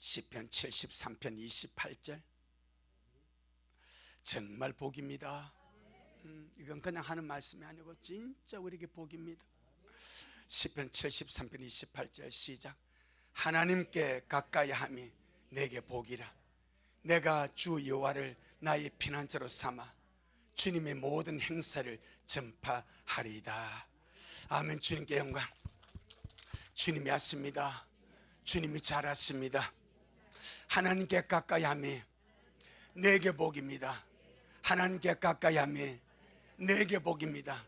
시편 73편 28절 정말 복입니다. 이건 그냥 하는 말씀이 아니고 진짜 우리에게 복입니다. 시편 73편 28절 시작. 하나님께 가까이 함이 내게 복이라. 내가 주 여호와를 나의 피난처로 삼아 주님의 모든 행사를 전파하리이다. 아멘. 주님께 영광. 주님이 하십니다. 주님이 잘하십니다. 하나님께 가까이 함이 내게 복입니다. 하나님께 가까이 함이 내게 복입니다.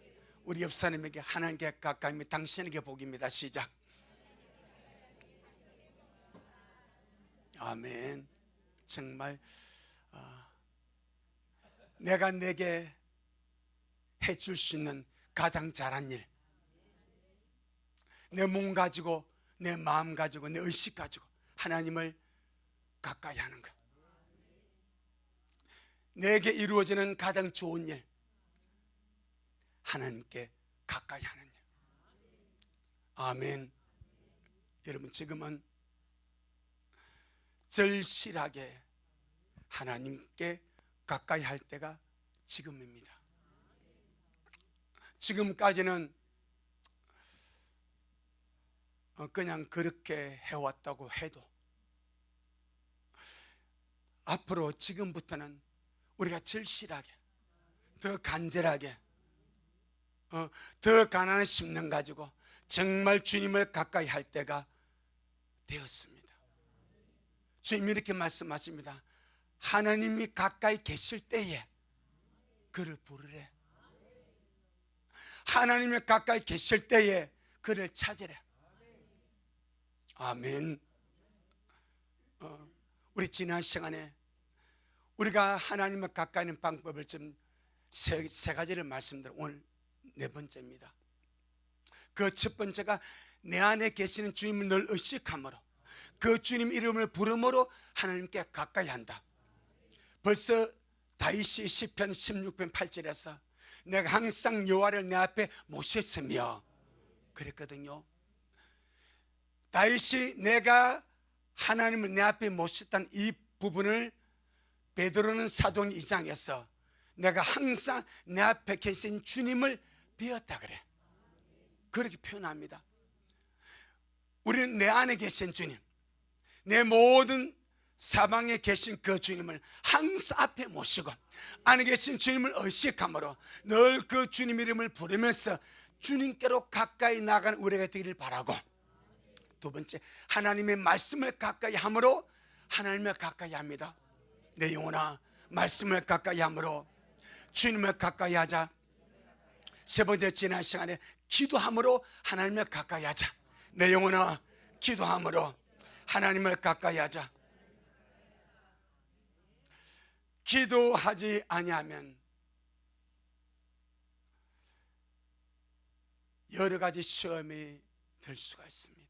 우리 옆 사람에게 하나님께 가까이 함이 당신에게 복입니다. 시작. 아멘. 정말 내가 내게 해줄 수 있는 가장 잘한 일, 내 몸 가지고 내 마음 가지고 내 의식 가지고 하나님을 가까이 하는 것, 내게 이루어지는 가장 좋은 일, 하나님께 가까이 하는 일. 아멘. 여러분, 지금은 절실하게 하나님께 가까이 할 때가 지금입니다. 지금까지는 그냥 그렇게 해왔다고 해도 앞으로 지금부터는 우리가 절실하게, 더 간절하게, 더 가난한 심령 가지고 정말 주님을 가까이 할 때가 되었습니다. 주님이 이렇게 말씀하십니다. 하나님이 가까이 계실 때에 그를 부르래. 하나님이 가까이 계실 때에 그를 찾으래. 아멘. 우리 지난 시간에 우리가 하나님을 가까이 하는 방법을 좀 세 가지를 말씀드려 오늘 네 번째입니다. 그 첫 번째가 내 안에 계시는 주님을 늘 의식함으로, 그 주님 이름을 부름으로 하나님께 가까이 한다. 벌써 다윗이 시편 16편 8절에서 내가 항상 여호와를 내 앞에 모셨으며 그랬거든요. 다윗이 내가 하나님을 내 앞에 모셨다는 이 부분을 베드로는 사도행 2장에서 내가 항상 내 앞에 계신 주님을 비웠다 그래. 그렇게 표현합니다. 우리는 내 안에 계신 주님, 내 모든 사방에 계신 그 주님을 항상 앞에 모시고 안에 계신 주님을 의식함으로 늘 그 주님 이름을 부르면서 주님께로 가까이 나가는 우리가 되기를 바라고, 두 번째, 하나님의 말씀을 가까이 함으로 하나님을 가까이 합니다. 내 영혼아, 말씀을 가까이 함으로 주님을 가까이 하자. 세 번째, 지난 시간에 기도함으로 하나님을 가까이 하자. 내 영혼아, 기도함으로 하나님을 가까이 하자. 기도하지 아니하면 여러 가지 시험이 들 수가 있습니다.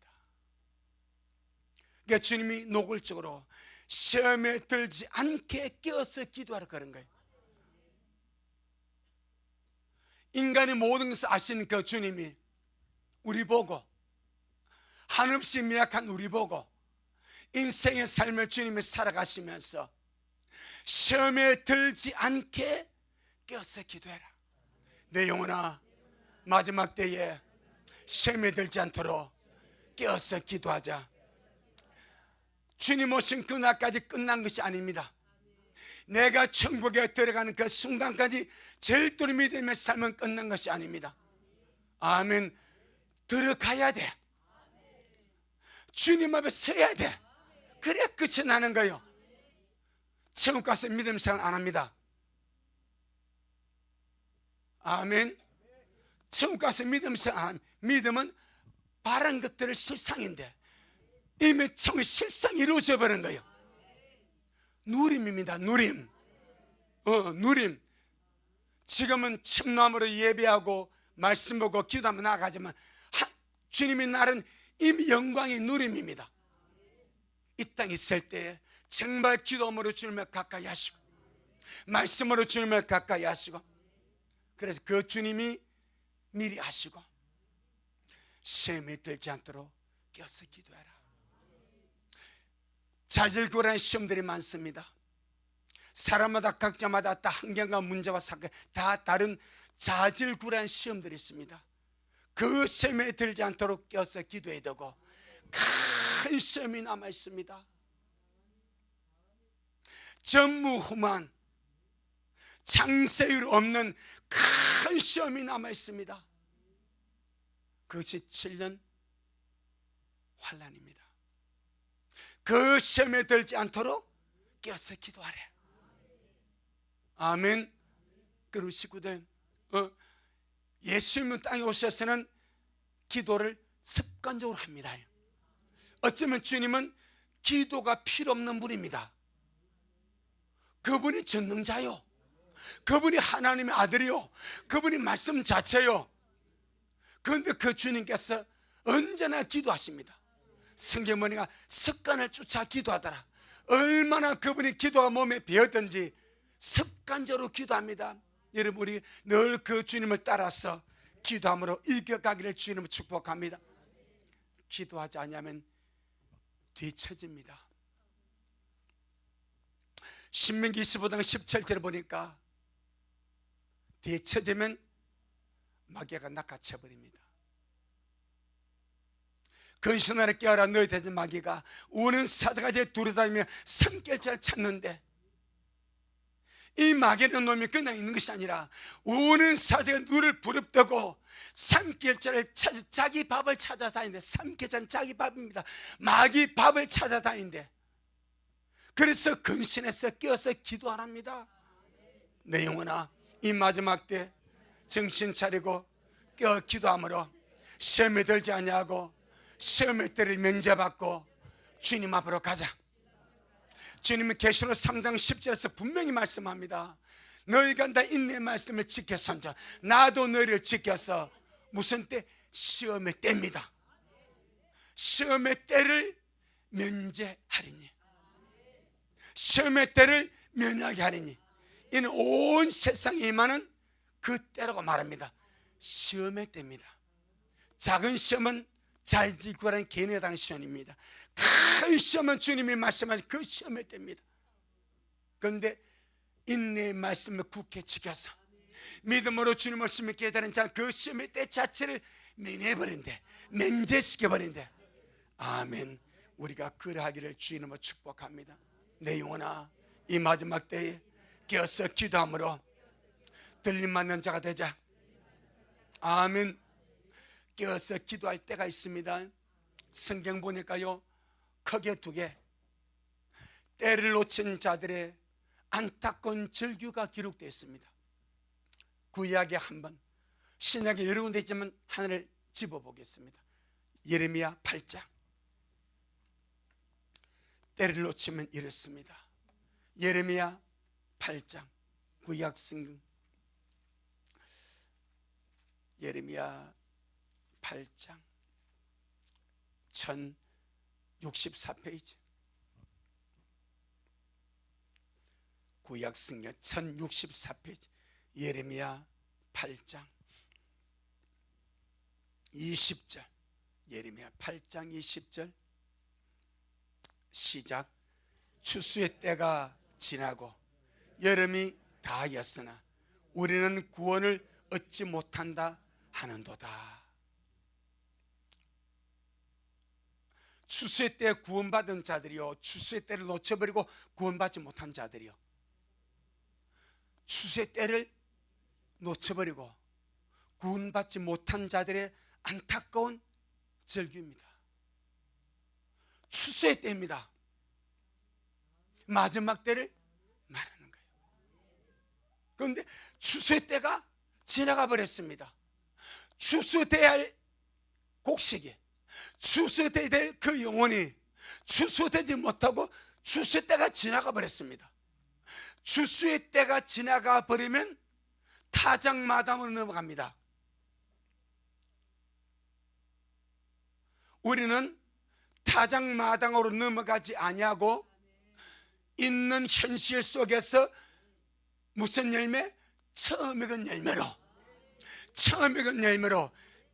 그러니까 주님이 노골적으로 시험에 들지 않게 깨어서 기도하러 그런 거예요. 인간의 모든 것을 아시는 그 주님이 우리 보고, 한없이 미약한 우리 보고 인생의 삶을 주님이 살아가시면서 시험에 들지 않게 깨어서 기도해라. 내 영혼아, 마지막 때에 시험에 들지 않도록 깨어서 기도하자. 주님 오신 그날까지 끝난 것이 아닙니다. 내가 천국에 들어가는 그 순간까지 절대로 믿음의 삶은 끝난 것이 아닙니다. 아멘. 들어가야 돼. 주님 앞에 서야 돼. 그래 끝이 나는 거예요. 천국 가서 믿음 생활 안 합니다. 아멘. 천국 가서 믿음 생활 안 합니다. 믿음은 바란 것들을 실상인데 이미 천국의 실상이 이루어져 버린 거예요. 누림입니다. 누림. 누림. 지금은 참나무로 예배하고 말씀 보고 기도하며 나아가지만 주님의 날은 이미 영광의 누림입니다. 이 땅에 있을 때에 정말 기도함으로 주님을 가까이 하시고 말씀으로 주님을 가까이 하시고, 그래서 그 주님이 미리 하시고 시험에 들지 않도록 깨어서 기도해라. 자질구레한 시험들이 많습니다. 사람마다 각자마다 다 환경과 문제와 사건 다 다른 자질구레한 시험들이 있습니다. 그 시험에 들지 않도록 껴서 기도해야 되고, 큰 시험이 남아 있습니다. 전무후무한 장세율 없는 큰 시험이 남아 있습니다. 그것이 7년 환난입니다. 그 시험에 들지 않도록 껴서 기도하래. 아멘. 그리고 식구들, 예수님은 땅에 오셔서는 기도를 습관적으로 합니다. 어쩌면 주님은 기도가 필요 없는 분입니다. 그분이 전능자요, 그분이 하나님의 아들이요, 그분이 말씀 자체요. 그런데 그 주님께서 언제나 기도하십니다. 성경 보니까 습관을 쫓아 기도하더라. 얼마나 그분이 기도가 몸에 배었든지 습관적으로 기도합니다. 여러분, 우리 늘 그 주님을 따라서 기도함으로 이겨가기를 주님을 축복합니다. 기도하지 않으면 뒤처집니다. 신명기 25장 17절을 보니까 뒤처지면 마귀가 낚아채버립니다. 근신하에 깨어라, 너희 대진 마귀가 우는 사자같이 두루다니며 삼킬자를 찾는데, 이 마귀는 놈이 그냥 있는 것이 아니라 우는 사자가 눈을 부릅뜨고 삼킬자를 찾아 자기 밥을 찾아다니는데, 삼킬자는 자기 밥입니다. 마귀 밥을 찾아다니는데, 그래서 근신해서 깨어서 기도하랍니다. 내 영혼아, 이 마지막 때 정신 차리고 깨어 기도함으로 시험에 들지 아니하고 시험의 때를 면제받고 주님 앞으로 가자. 주님은 계시록 3장 10절에서 분명히 말씀합니다. 너희가 다 인내의 말씀을 지켜선자, 나도 너희를 지켜서 무슨 때? 시험의 때입니다. 시험의 때를 면제하리니, 시험의 때를 면하게 하리니, 이는 온 세상에 임하는 그 때라고 말합니다. 시험의 때입니다. 작은 시험은 자질구레한 개인에 대한 시험입니다. 큰 시험은 주님이 말씀하신 그 시험의 때입니다. 그런데 인내의 말씀을 굳게 지켜서 믿음으로 주님을 믿게 되는 자, 그 시험의 때 자체를 면해버린대, 면제시켜버린대. 아멘. 우리가 그러하기를 주님을 축복합니다. 내 영혼아, 이 마지막 때에 깨어서 기도함으로 들림받는 자가 되자. 아멘. 깨어서 기도할 때가 있습니다. 성경 보니까요, 크게 두 개, 때를 놓친 자들의 안타까운 절규가 기록되어 있습니다. 구약에 한 번, 신약에 여러 군데 있지만 하나를 집어보겠습니다. 예레미야 8장. 때를 놓치면 이렇습니다. 예레미야 8장, 구약 성경 예레미야 8장 1064페이지, 구약 성경 1064페이지, 예레미야 8장 20절, 예레미야 8장 20절 시작. 추수의 때가 지나고 여름이 다하였으나 우리는 구원을 얻지 못한다 하는도다. 추수의 때 구원받은 자들이요, 추수의 때를 놓쳐버리고 구원받지 못한 자들이요, 추수의 때를 놓쳐버리고 구원받지 못한 자들의 안타까운 절규입니다. 추수의 때입니다. 마지막 때를 말하는 거예요. 그런데 추수의 때가 지나가 버렸습니다. 추수돼야 할 곡식이, 추수돼야 될 그 영혼이 추수되지 못하고 추수의 때가 지나가 버렸습니다. 추수의 때가 지나가 버리면 타작마당으로 넘어갑니다. 우리는 타작마당으로 넘어가지 아니하고 있는 현실 속에서 무슨 열매? 처음 익은 열매로, 처음 익은 열매로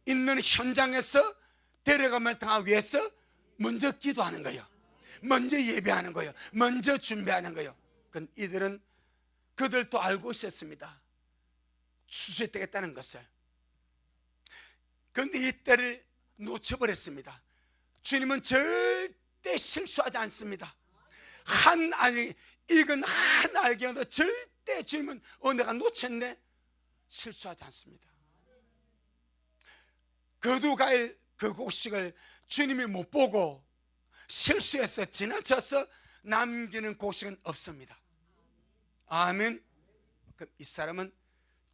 있는 현장에서 데려감을 당하기 위해서 먼저 기도하는 거예요. 먼저 예배하는 거예요. 먼저 준비하는 거예요. 이들은 그들도 알고 있었습니다. 추수했다는 것을. 그런데 이 때를 놓쳐버렸습니다. 주님은 절대 실수하지 않습니다. 익은 한 알갱이도 절대 주님은 내가 놓쳤네 실수하지 않습니다. 거두갈 그 곡식을 주님이 못 보고 실수해서 지나쳐서 남기는 곡식은 없습니다. 아멘. 그럼 이 사람은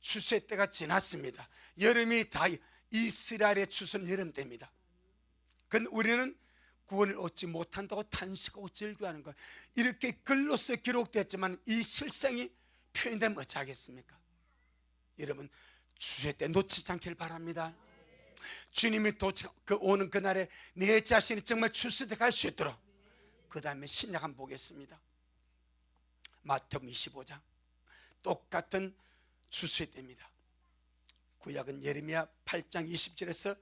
추수의 때가 지났습니다. 여름이 다 이스라엘의 추수는 여름 때입니다. 그런데 우리는 구원을 얻지 못한다고 탄식하고 절규하는 거예요. 이렇게 글로써 기록됐지만 이 실상이 표현되면 어찌하겠습니까? 여러분, 추수의 때 놓치지 않기를 바랍니다. 주님이 오는 그날에 내 자신이 정말 추수에 갈 수 있도록. 그 다음에 신약 한번 보겠습니다. 마태복음 25장 똑같은 추수의 때입니다. 구약은 예레미야 8장 20절에서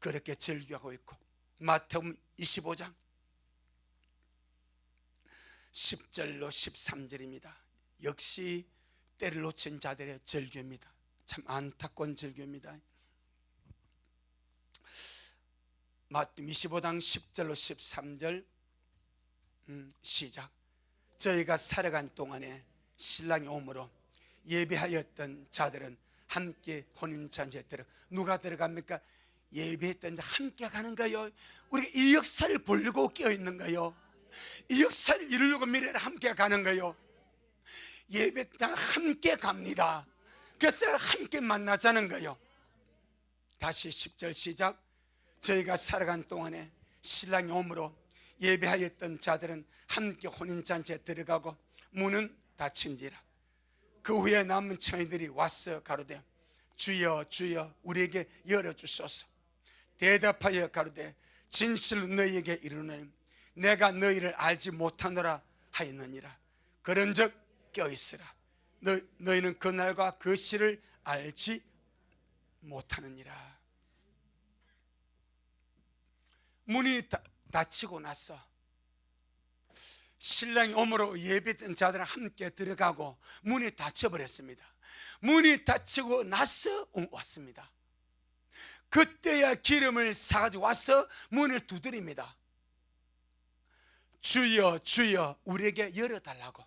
그렇게 절규하고 있고, 마태복음 25장 10절로 13절입니다. 역시 때를 놓친 자들의 절규입니다. 참 안타까운 절규입니다. 마태복음 25장 10절로 13절 시작. 저희가 살아간 동안에 신랑이 오므로 예배하였던 자들은 함께 혼인잔치에 들어. 누가 들어갑니까? 예배했던 자 함께 가는 거예요. 우리가 이 역사를 보려고 깨어있는 거예요. 이 역사를 이루려고 미래를 함께 가는 거예요. 예배당 함께 갑니다. 그래서 함께 만나자는 거예요. 다시 10절 시작. 저희가 살아간 동안에 신랑이 오므로 예배하였던 자들은 함께 혼인잔치에 들어가고 문은 닫힌지라. 그 후에 남은 처녀들이 와서 가로되 주여 주여 우리에게 열어주소서. 대답하여 가로되 진실로 너희에게 이르노니 내가 너희를 알지 못하노라 하였느니라. 그런즉 껴있으라. 너희는 그날과 그 시를 알지 못하느니라. 문이 닫히고 나서 신랑이 오므로 예배했던 자들은 함께 들어가고 문이 닫혀버렸습니다. 문이 닫히고 나서 왔습니다. 그때야 기름을 사가지고 와서 문을 두드립니다. 주여 주여 우리에게 열어달라고.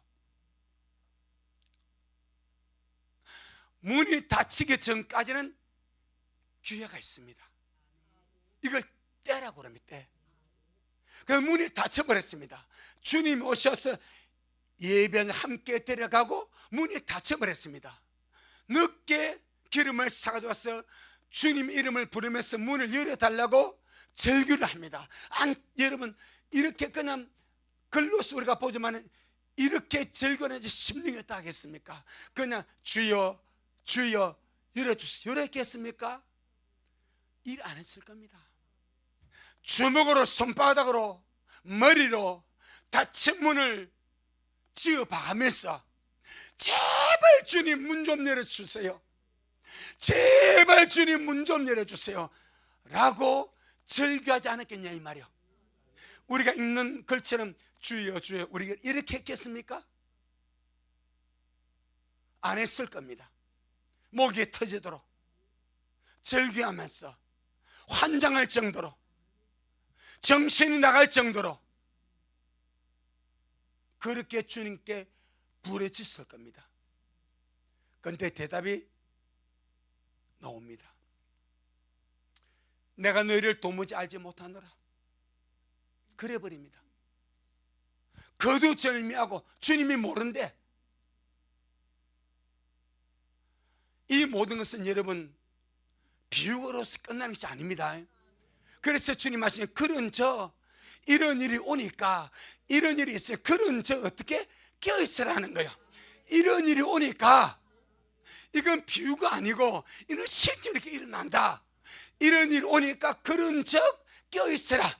문이 닫히기 전까지는 기회가 있습니다. 이걸 때라고 그럽니다. 때. 그 문이 닫혀버렸습니다. 주님 오셔서 예배는 함께 데려가고 문이 닫혀버렸습니다. 늦게 기름을 사가지고 와서 주님 이름을 부르면서 문을 열어달라고 절규를 합니다. 여러분 이렇게 그냥 글로서 우리가 보지만 이렇게 절규는 10년이었다 하겠습니까? 그냥 주여 주여 열어주세요 이랬겠습니까? 일 안 했을 겁니다. 주먹으로 손바닥으로 머리로 닫힌 문을 지어 봐가면서 제발 주님 문 좀 열어주세요, 제발 주님 문 좀 열어주세요 라고 절규하지 않았겠냐 이 말이요. 우리가 읽는 글처럼 주여 주여 우리가 이렇게 했겠습니까? 안 했을 겁니다. 목이 터지도록 절규하면서 환장할 정도로 정신이 나갈 정도로 그렇게 주님께 부르짖을 겁니다. 그런데 대답이 나옵니다. 내가 너희를 도무지 알지 못하노라. 그래 버립니다. 거두절미하고 주님이 모른대. 이 모든 것은 여러분 비유로서 끝나는 것이 아닙니다. 그래서 주님 하시는 그런 이런 일이 오니까 이런 일이 있어요. 그런 어떻게 껴있으라는 거예요. 이런 일이 오니까 이건 비유가 아니고 이는 실제로 이렇게 일어난다. 이런 일이 오니까 그런 껴있으라.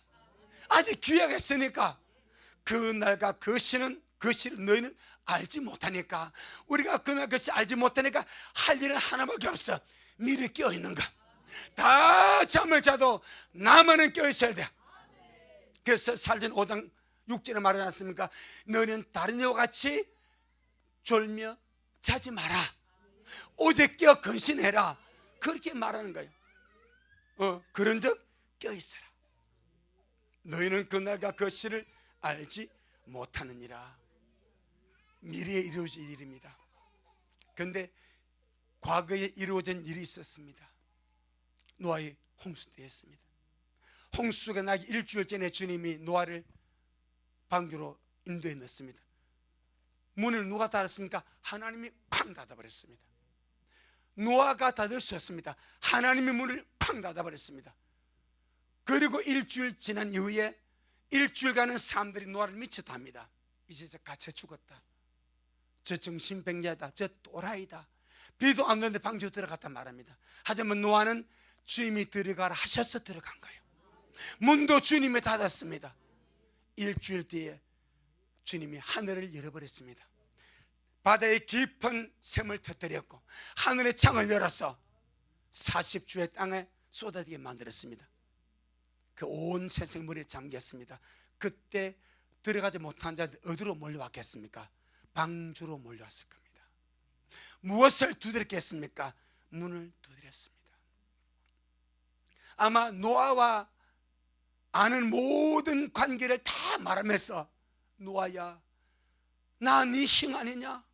아직 기회가 있으니까 그날과 그 시를 너희는 알지 못하니까, 우리가 그날 그 시 알지 못하니까 할 일은 하나밖에 없어. 미리 껴있는 거. 다 잠을 자도 나만은 껴있어야 돼. 그래서 사도행 5장 6절에 말하지 않습니까? 너는 다른 이와 같이 졸며 자지 마라. 오직 깨어 근신해라. 그렇게 말하는 거예요. 그런 적 껴있어라. 너희는 그날과 그 시를 알지 못하느니라. 미래에 이루어질 일입니다. 그런데 과거에 이루어진 일이 있었습니다. 노아의 홍수 때였습니다. 홍수가 나기 일주일 전에 주님이 노아를 방주로 인도해 넣습니다. 문을 누가 닫았습니까? 하나님이 쾅 닫아버렸습니다. 노아가 닫을 수 없습니다. 하나님이 문을 쾅 닫아버렸습니다. 그리고 일주일 지난 이후에 일주일간은 사람들이 노아를 미쳤답니다. 이제 저 갇혀 죽었다, 저 정신병자다, 저 또라이다, 비도 안 오는데 방주에 들어갔단 말합니다. 하지만 노아는 주님이 들어가라 하셔서 들어간 거예요. 문도 주님이 닫았습니다. 일주일 뒤에 주님이 하늘을 열어버렸습니다. 바다의 깊은 샘을 터뜨렸고 하늘의 창을 열어서 40주의 땅에 쏟아지게 만들었습니다. 그 온 세상 물에 잠겼습니다. 그때 들어가지 못한 자들 어디로 몰려왔겠습니까? 방주로 몰려왔을 겁니다. 무엇을 두드렸겠습니까? 문을 두드렸습니다. 아마 노아와 아는 모든 관계를 다 말하면서 노아야, 나 네 형 아니냐?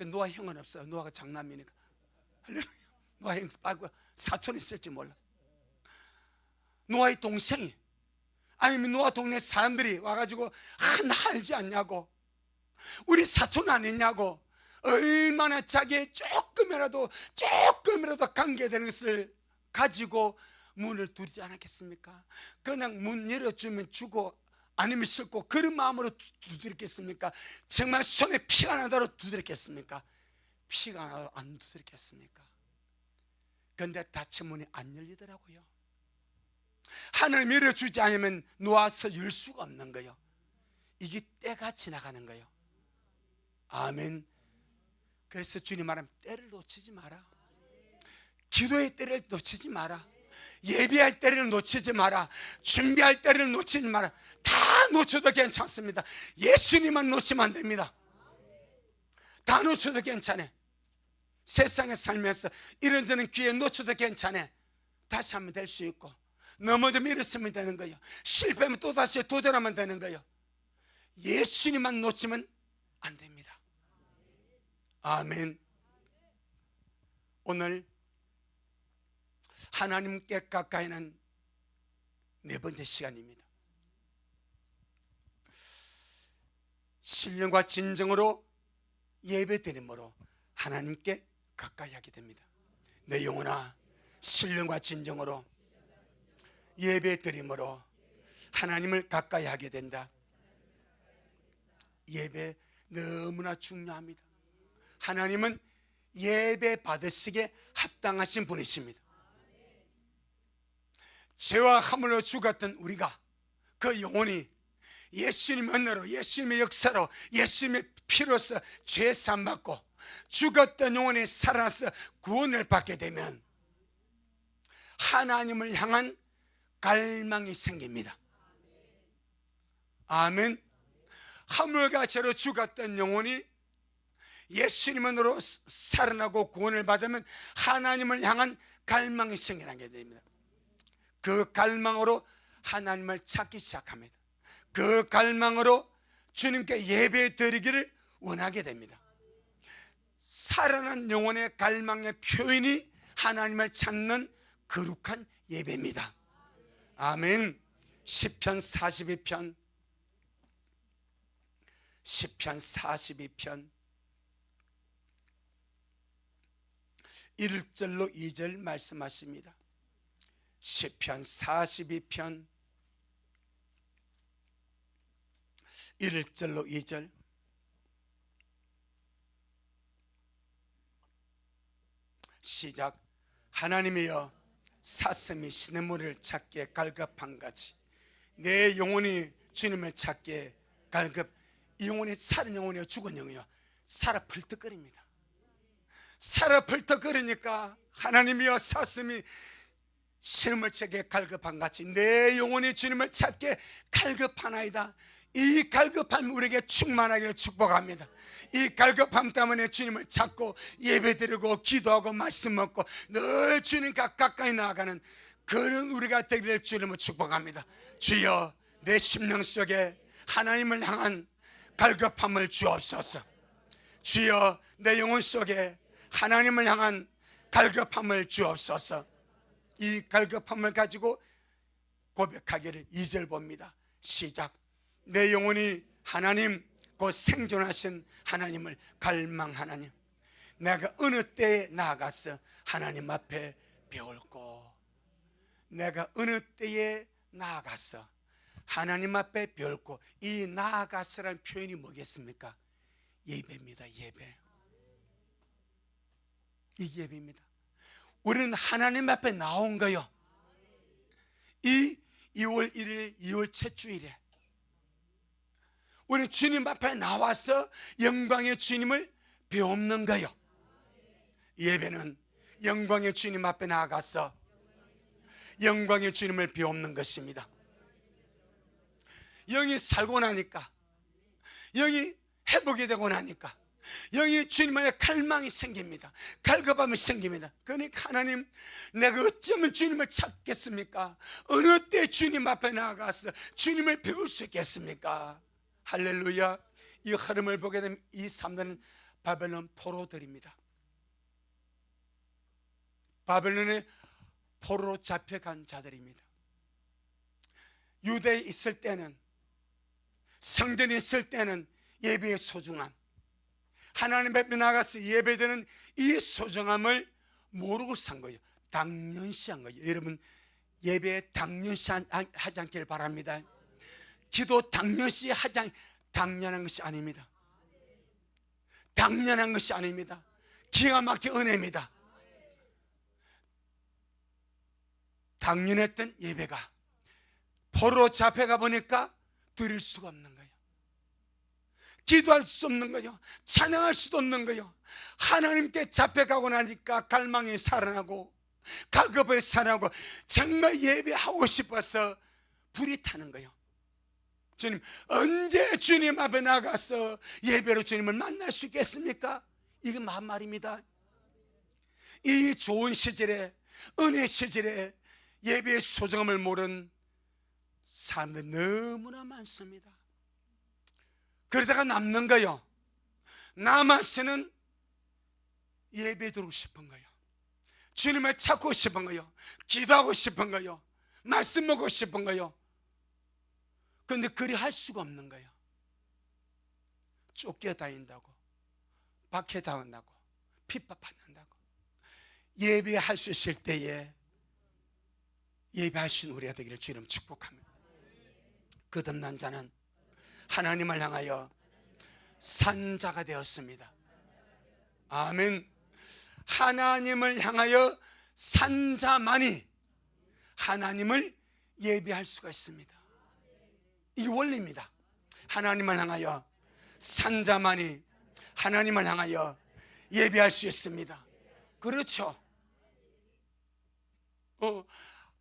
노아 형은 없어요. 노아가 장남이니까. 노아 형 말고 사촌이 있을지 몰라. 노아의 동생이, 아니면 노아 동네 사람들이 와가지고 나 알지 않냐고, 우리 사촌 아니냐고, 얼마나 자기의 조금이라도 관계되는 것을 가지고 문을 두드리지 않았겠습니까? 그냥 문 열어주면 주고 아니면 싫고 그런 마음으로 두드렸겠습니까? 정말 손에 피가 나도록 두드렸겠습니까? 피가 나도 안 두드렸겠습니까? 그런데 닫힌 문이 안 열리더라고요. 하나님 열어주지 않으면 놓아서 열 수가 없는 거예요. 이게 때가 지나가는 거예요. 아멘. 그래서 주님 말하면 때를 놓치지 마라. 기도의 때를 놓치지 마라. 예비할 때를 놓치지 마라. 준비할 때를 놓치지 마라. 다 놓쳐도 괜찮습니다. 예수님만 놓치면 안 됩니다. 다 놓쳐도 괜찮아. 세상에 살면서 이런저런 기회 놓쳐도 괜찮아. 다시 하면 될 수 있고, 넘어지면 일어서면 되는 거예요. 실패하면 또다시 도전하면 되는 거예요. 예수님만 놓치면 안 됩니다. 아멘. 오늘 하나님께 가까이는 네 번째 시간입니다. 신령과 진정으로 예배드림으로 하나님께 가까이 하게 됩니다. 내 영혼아, 신령과 진정으로 예배드림으로 하나님을 가까이 하게 된다. 예배 너무나 중요합니다. 하나님은 예배 받으시기에 합당하신 분이십니다. 죄와 함으로 죽었던 우리가, 그 영혼이 예수님의 은혜로, 예수님의 역사로, 예수님의 피로서 죄 사함받고 죽었던 영혼이 살아서 구원을 받게 되면 하나님을 향한 갈망이 생깁니다. 아멘. 하물과 죄로 죽었던 영혼이 예수님으로 살아나고 구원을 받으면 하나님을 향한 갈망이 생겨나게 됩니다. 그 갈망으로 하나님을 찾기 시작합니다. 그 갈망으로 주님께 예배 드리기를 원하게 됩니다. 살아난 영혼의 갈망의 표현이 하나님을 찾는 거룩한 예배입니다. 아멘. 시편 42편 1절로 2절 말씀하십니다. 시편 42편 1절로 2절. 시작. 하나님이여, 사슴이 시냇물을 찾기에 갈급한 같이 내 영혼이 주님을 찾기에 갈급. 이 영혼이 살은 영혼이요 죽은 영혼이요 살아 벌떡거립니다. 살아 벌떡거리니까 하나님이여, 사슴이 신음을 치게 갈급한 같이 내 영혼이 주님을 찾게 갈급하나이다. 이 갈급함이 우리에게 충만하기를 축복합니다. 이 갈급함 때문에 주님을 찾고 예배드리고 기도하고 말씀 먹고 늘 주님과 가까이 나아가는 그런 우리가 되기를 주님을 축복합니다. 주여, 내 심령 속에 하나님을 향한 갈급함을 주옵소서. 주여, 내 영혼 속에 하나님을 향한 갈급함을 주옵소서. 이 갈급함을 가지고 고백하기를 2절 봅니다. 시작. 내 영혼이 하나님, 곧 생존하신 하나님을 갈망하나니 내가 어느 때에 나아가서 하나님 앞에 배울고, 내가 어느 때에 나아가서 하나님 앞에 배울고. 이 나아가서라는 표현이 뭐겠습니까? 예배입니다. 예배. 이 예배입니다. 우리는 하나님 앞에 나온 거요. 이 2월 1일 2월 첫 주일에 우리 주님 앞에 나와서 영광의 주님을 배우는 거요. 예배는 영광의 주님 앞에 나아가서 영광의 주님을 배우는 것입니다. 영이 살고 나니까, 영이 회복이 되고 나니까 영이 주님의 갈망이 생깁니다. 갈급함이 생깁니다. 그러니까 하나님, 내가 어쩌면 주님을 찾겠습니까? 어느 때 주님 앞에 나아가서 주님을 배울 수 있겠습니까? 할렐루야. 이 흐름을 보게 되면 이 사람들은 바벨론 포로들입니다. 바벨론의 포로로 잡혀간 자들입니다. 유대에 있을 때는, 성전에 있을 때는 예배의 소중함, 하나님 앞에 나가서 예배드리는 이 소중함을 모르고 산 거예요. 당연시한 거예요. 여러분, 예배 당연시하지 않기를 바랍니다. 기도 당연시하지 당연한 것이 아닙니다. 당연한 것이 아닙니다. 기가 막힌 은혜입니다. 당연했던 예배가 포로 잡혀가 보니까 드릴 수가 없는 거예요. 기도할 수 없는 거예요. 찬양할 수도 없는 거예요. 하나님께 잡혀가고 나니까 갈망이 살아나고 갈급이 살아나고 정말 예배하고 싶어서 불이 타는 거예요. 주님, 언제 주님 앞에 나가서 예배로 주님을 만날 수 있겠습니까? 이게 말입니다. 이 좋은 시절에, 은혜 시절에 예배의 소중함을 모르는 사람들 너무나 많습니다. 그러다가 남는 거요. 남아서는 예배 드리고 싶은 거요. 주님을 찾고 싶은 거요. 기도하고 싶은 거요. 말씀 먹고 싶은 거요. 그런데 그리 할 수가 없는 거예요. 쫓겨다닌다고, 박해당한다고, 핍박받는다고. 예배할 수 있을 때에 예배할 수 있는 우리가 되기를 주님 축복합니다. 거듭난 자는 하나님을 향하여 산자가 되었습니다. 아멘. 하나님을 향하여 산자만이 하나님을 예배할 수가 있습니다. 이 원리입니다. 하나님을 향하여 산자만이 하나님을 향하여 예배할 수 있습니다. 그렇죠.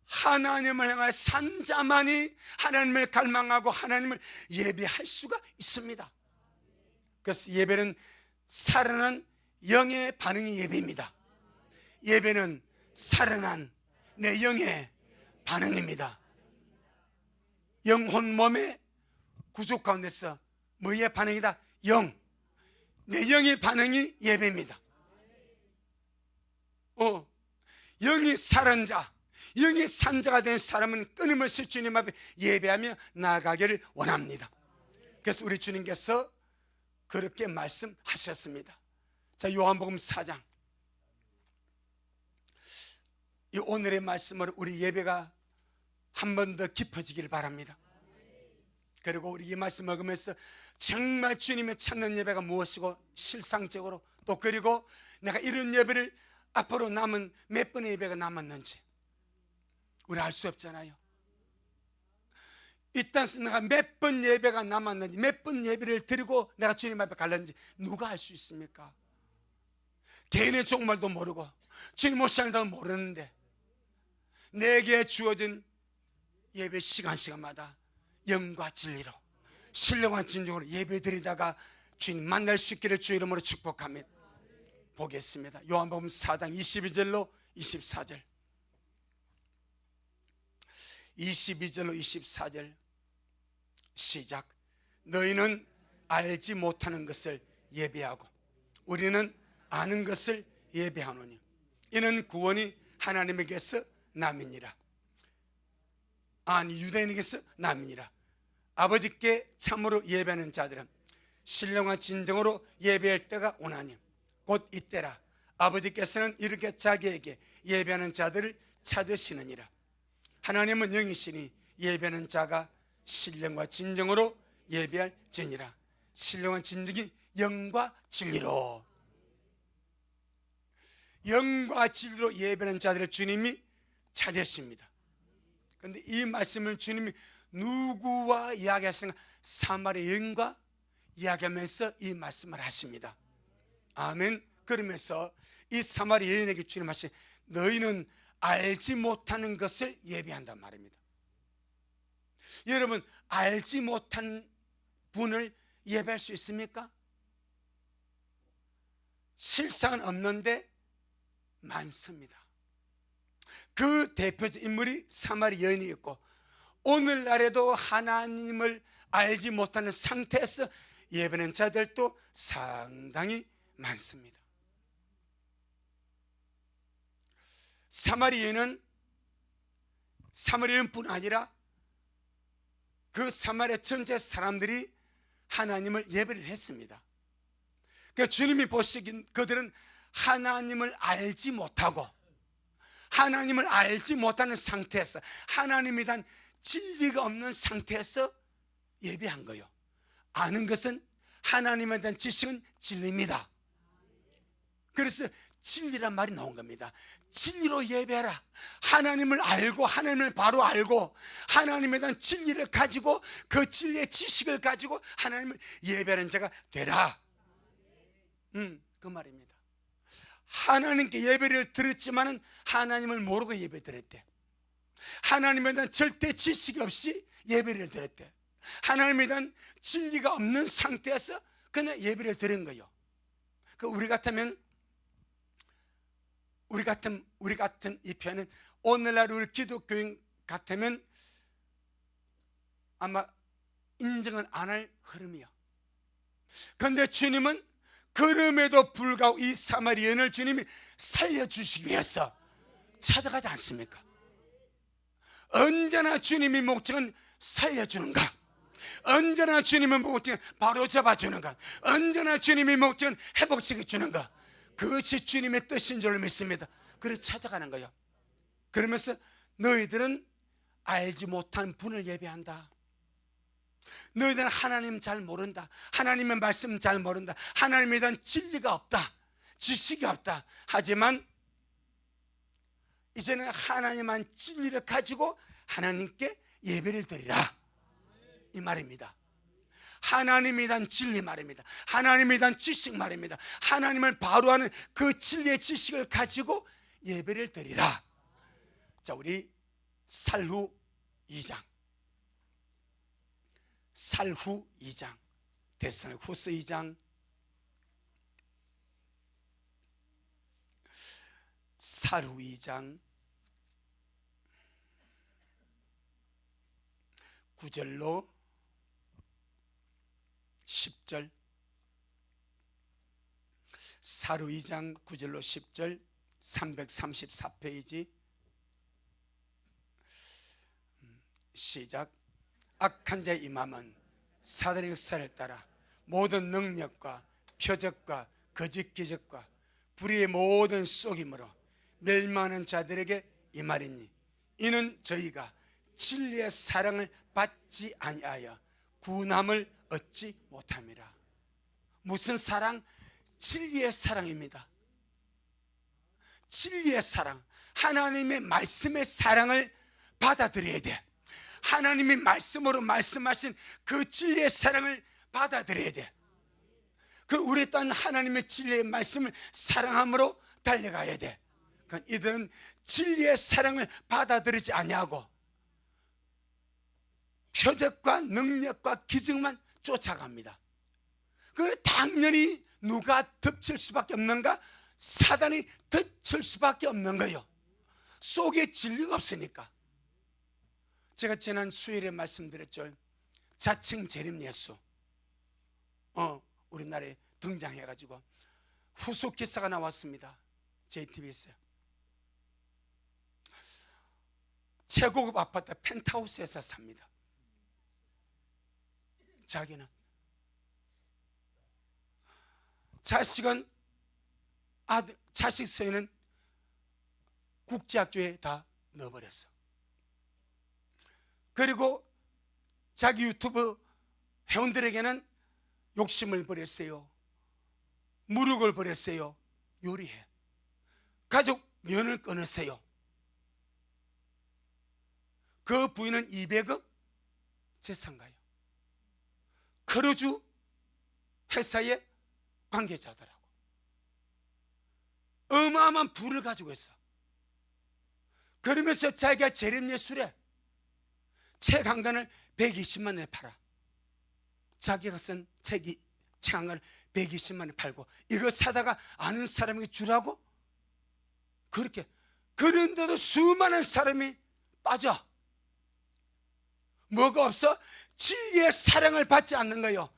하나님을 향하여 산자만이 하나님을 갈망하고 하나님을 예배할 수가 있습니다. 그래서 예배는 살아난 영의 반응이 예배입니다. 예배는 살아난 내 영의 반응입니다. 영혼 몸의 구조 가운데서 뭐의 반응이다? 영. 내 영의 반응이 예배입니다. 영이 살은 자, 영이 산자가 된 사람은 끊임없이 주님 앞에 예배하며 나아가기를 원합니다. 그래서 우리 주님께서 그렇게 말씀하셨습니다. 자, 요한복음 4장. 이 오늘의 말씀으로 우리 예배가 한 번 더 깊어지길 바랍니다. 그리고 우리 이 말씀 먹으면서 정말 주님의 찾는 예배가 무엇이고 실상적으로 또 그리고 내가 이런 예배를 앞으로 남은 몇 번의 예배가 남았는지 우리 알 수 없잖아요. 이 땅에서 내가 몇 번 예배가 남았는지 몇 번 예배를 드리고 내가 주님 앞에 갈는지 누가 알 수 있습니까? 개인의 종말도 모르고 주님 오시는 모르는데 내게 주어진 예배 시간마다 영과 진리로 신령한 진정으로 예배드리다가 주님 만날 수 있기를 주 이름으로 축복합니다. 보겠습니다. 요한복음 4장 22절로 24절 22절로 24절 시작. 너희는 알지 못하는 것을 예배하고 우리는 아는 것을 예배하노니 이는 구원이 하나님에게서 남이니라. 아니 유대인에게서 남이니라. 아버지께 참으로 예배하는 자들은 신령한 진정으로 예배할 때가 오나니 곧 이때라. 아버지께서는 이렇게 자기에게 예배하는 자들을 찾으시느니라. 하나님은 영이시니 예배하는 자가 신령과 진정으로 예배할지니라. 신령한 진정이 영과 진리로, 영과 진리로 예배하는 자들을 주님이 찾으십니다. 그런데 이 말씀을 주님이 누구와 이야기하시는가? 사마리아 여인과 이야기하면서 이 말씀을 하십니다. 아멘. 그러면서 이 사마리아 여인에게 주님 하시 너희는 알지 못하는 것을 예배한단 말입니다. 여러분, 알지 못한 분을 예배할 수 있습니까? 실상은 없는데 많습니다. 그 대표적 인물이 사마리아 여인이었고 오늘날에도 하나님을 알지 못하는 상태에서 예배하는 자들도 상당히 많습니다. 사마리아 여인뿐 아니라 그 사마리아 전체 사람들이 하나님을 예배를 했습니다. 그러니까 주님이 보시긴 그들은 하나님을 알지 못하고 하나님을 알지 못하는 상태에서 하나님에 대한 진리가 없는 상태에서 예배한 거예요. 아는 것은 하나님에 대한 지식은 진리입니다. 그래서 진리란 말이 나온 겁니다. 진리로 예배하라. 하나님을 알고 하나님을 바로 알고 하나님에 대한 진리를 가지고 그 진리의 지식을 가지고 하나님을 예배하는 자가 되라. 그 말입니다. 하나님께 예배를 드렸지만은 하나님을 모르고 예배 드렸대. 하나님에 대한 절대 지식이 없이 예배를 드렸대. 하나님에 대한 진리가 없는 상태에서 그냥 예배를 드린 거예요. 우리 같은 이 편은 오늘날 우리 기독교인 같으면 아마 인정을 안 할 흐름이야. 그런데 주님은 그럼에도 불구하고 이 사마리아 여인을 주님이 살려주시기 위해서 찾아가지 않습니까? 언제나 주님의 목적은 살려주는가? 언제나 주님의 목적은 바로 잡아주는가? 언제나 주님의 목적은 회복시켜주는가? 그것이 주님의 뜻인 줄 믿습니다. 그래서 찾아가는 거예요. 그러면서 너희들은 알지 못한 분을 예배한다. 너희들은 하나님 잘 모른다. 하나님의 말씀 잘 모른다. 하나님에 대한 진리가 없다. 지식이 없다. 하지만 이제는 하나님만 진리를 가지고 하나님께 예배를 드리라, 이 말입니다. 하나님에 대한 진리 말입니다. 하나님에 대한 지식 말입니다. 하나님을 바로 아는 그 진리의 지식을 가지고 예배를 드리라. 자, 우리 살후 2장 데살로니가후서 2장 살후 2장 9절로 10절 살후 2장 9절로 10절 334페이지 시작. 악한 자의 임함은 사단의 역사를 따라 모든 능력과 표적과 거짓 기적과 불의의 모든 속임으로 멸망하는 자들에게 임하리니 이는 저희가 진리의 사랑을 받지 아니하여 구원함을 얻지 못함이라. 무슨 사랑? 진리의 사랑입니다. 진리의 사랑, 하나님의 말씀의 사랑을 받아들여야 돼. 하나님의 말씀으로 말씀하신 그 진리의 사랑을 받아들여야 돼. 우리 또한 하나님의 진리의 말씀을 사랑함으로 달려가야 돼. 그러니까 이들은 진리의 사랑을 받아들이지 아니하고 표적과 능력과 기적만 쫓아갑니다. 그래 당연히 누가 덮칠 수밖에 없는가? 사단이 덮칠 수밖에 없는 거예요. 속에 진리가 없으니까. 제가 지난 수요일에 말씀드렸죠. 자칭 재림 예수 우리나라에 등장해가지고 후속 기사가 나왔습니다. JTBC에. 최고급 아파트 펜트하우스에서 삽니다. 자기는 자식은 자식 서에는 국제학교에 다 넣어버렸어. 그리고 자기 유튜브 회원들에게는 욕심을 버렸어요. 무력을 버렸어요. 요리해. 가족 연을 끊었어요. 그 부인은 200억 재산가요. 크루즈 회사의 관계자더라고. 어마어마한 부를 가지고 있어. 그러면서 자기가 재림예술에 책 한 권을 120만 원에 팔아. 자기가 쓴 책 한 권을 120만 원에 팔고, 이거 사다가 아는 사람에게 주라고? 그렇게. 그런데도 수많은 사람이 빠져. 뭐가 없어? 진리의 사랑을 받지 않는 거예요.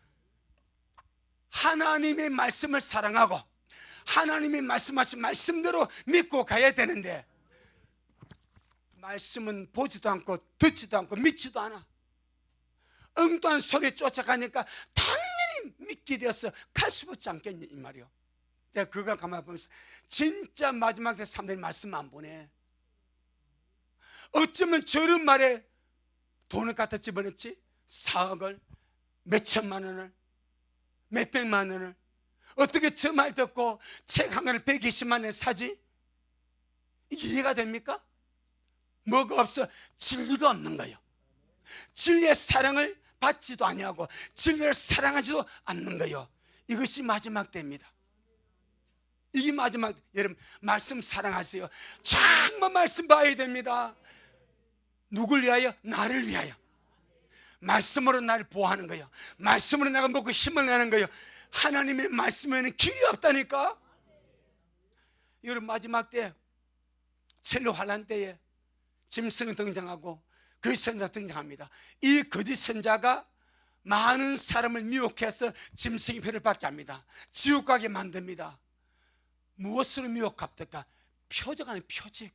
하나님의 말씀을 사랑하고 하나님이 말씀하신 말씀대로 믿고 가야 되는데, 말씀은 보지도 않고 듣지도 않고 믿지도 않아. 엉뚱한 소리 쫓아가니까 당연히 믿게 되어서 갈 수밖에 않겠니 이 말이요. 내가 그걸 가만히 보면서 진짜 마지막 때 사람들이 말씀 안 보내. 어쩌면 저런 말에 돈을 갖다 집어넣지? 4억을, 몇천만 원을, 몇백만 원을. 어떻게 저 말 듣고 책 한 권을 120만 원에 사지? 이게 이해가 됩니까? 뭐가 없어? 진리가 없는 거예요. 진리의 사랑을 받지도 아니하고 진리를 사랑하지도 않는 거예요. 이것이 마지막 때입니다. 이게 마지막. 여러분 말씀 사랑하세요. 정말 말씀 봐야 됩니다. 누굴 위하여? 나를 위하여. 말씀으로 나를 보호하는 거예요. 말씀으로 내가 먹고 힘을 내는 거예요. 하나님의 말씀에는 길이 없다니까. 여러분 마지막 때 첼로 환란 때에 짐승이 등장하고 거짓 선자 등장합니다. 이 거짓 선자가 많은 사람을 미혹해서 짐승의 표를 받게 합니다. 지옥 가게 만듭니다. 무엇으로 미혹합니까? 표적 아니에요. 표적.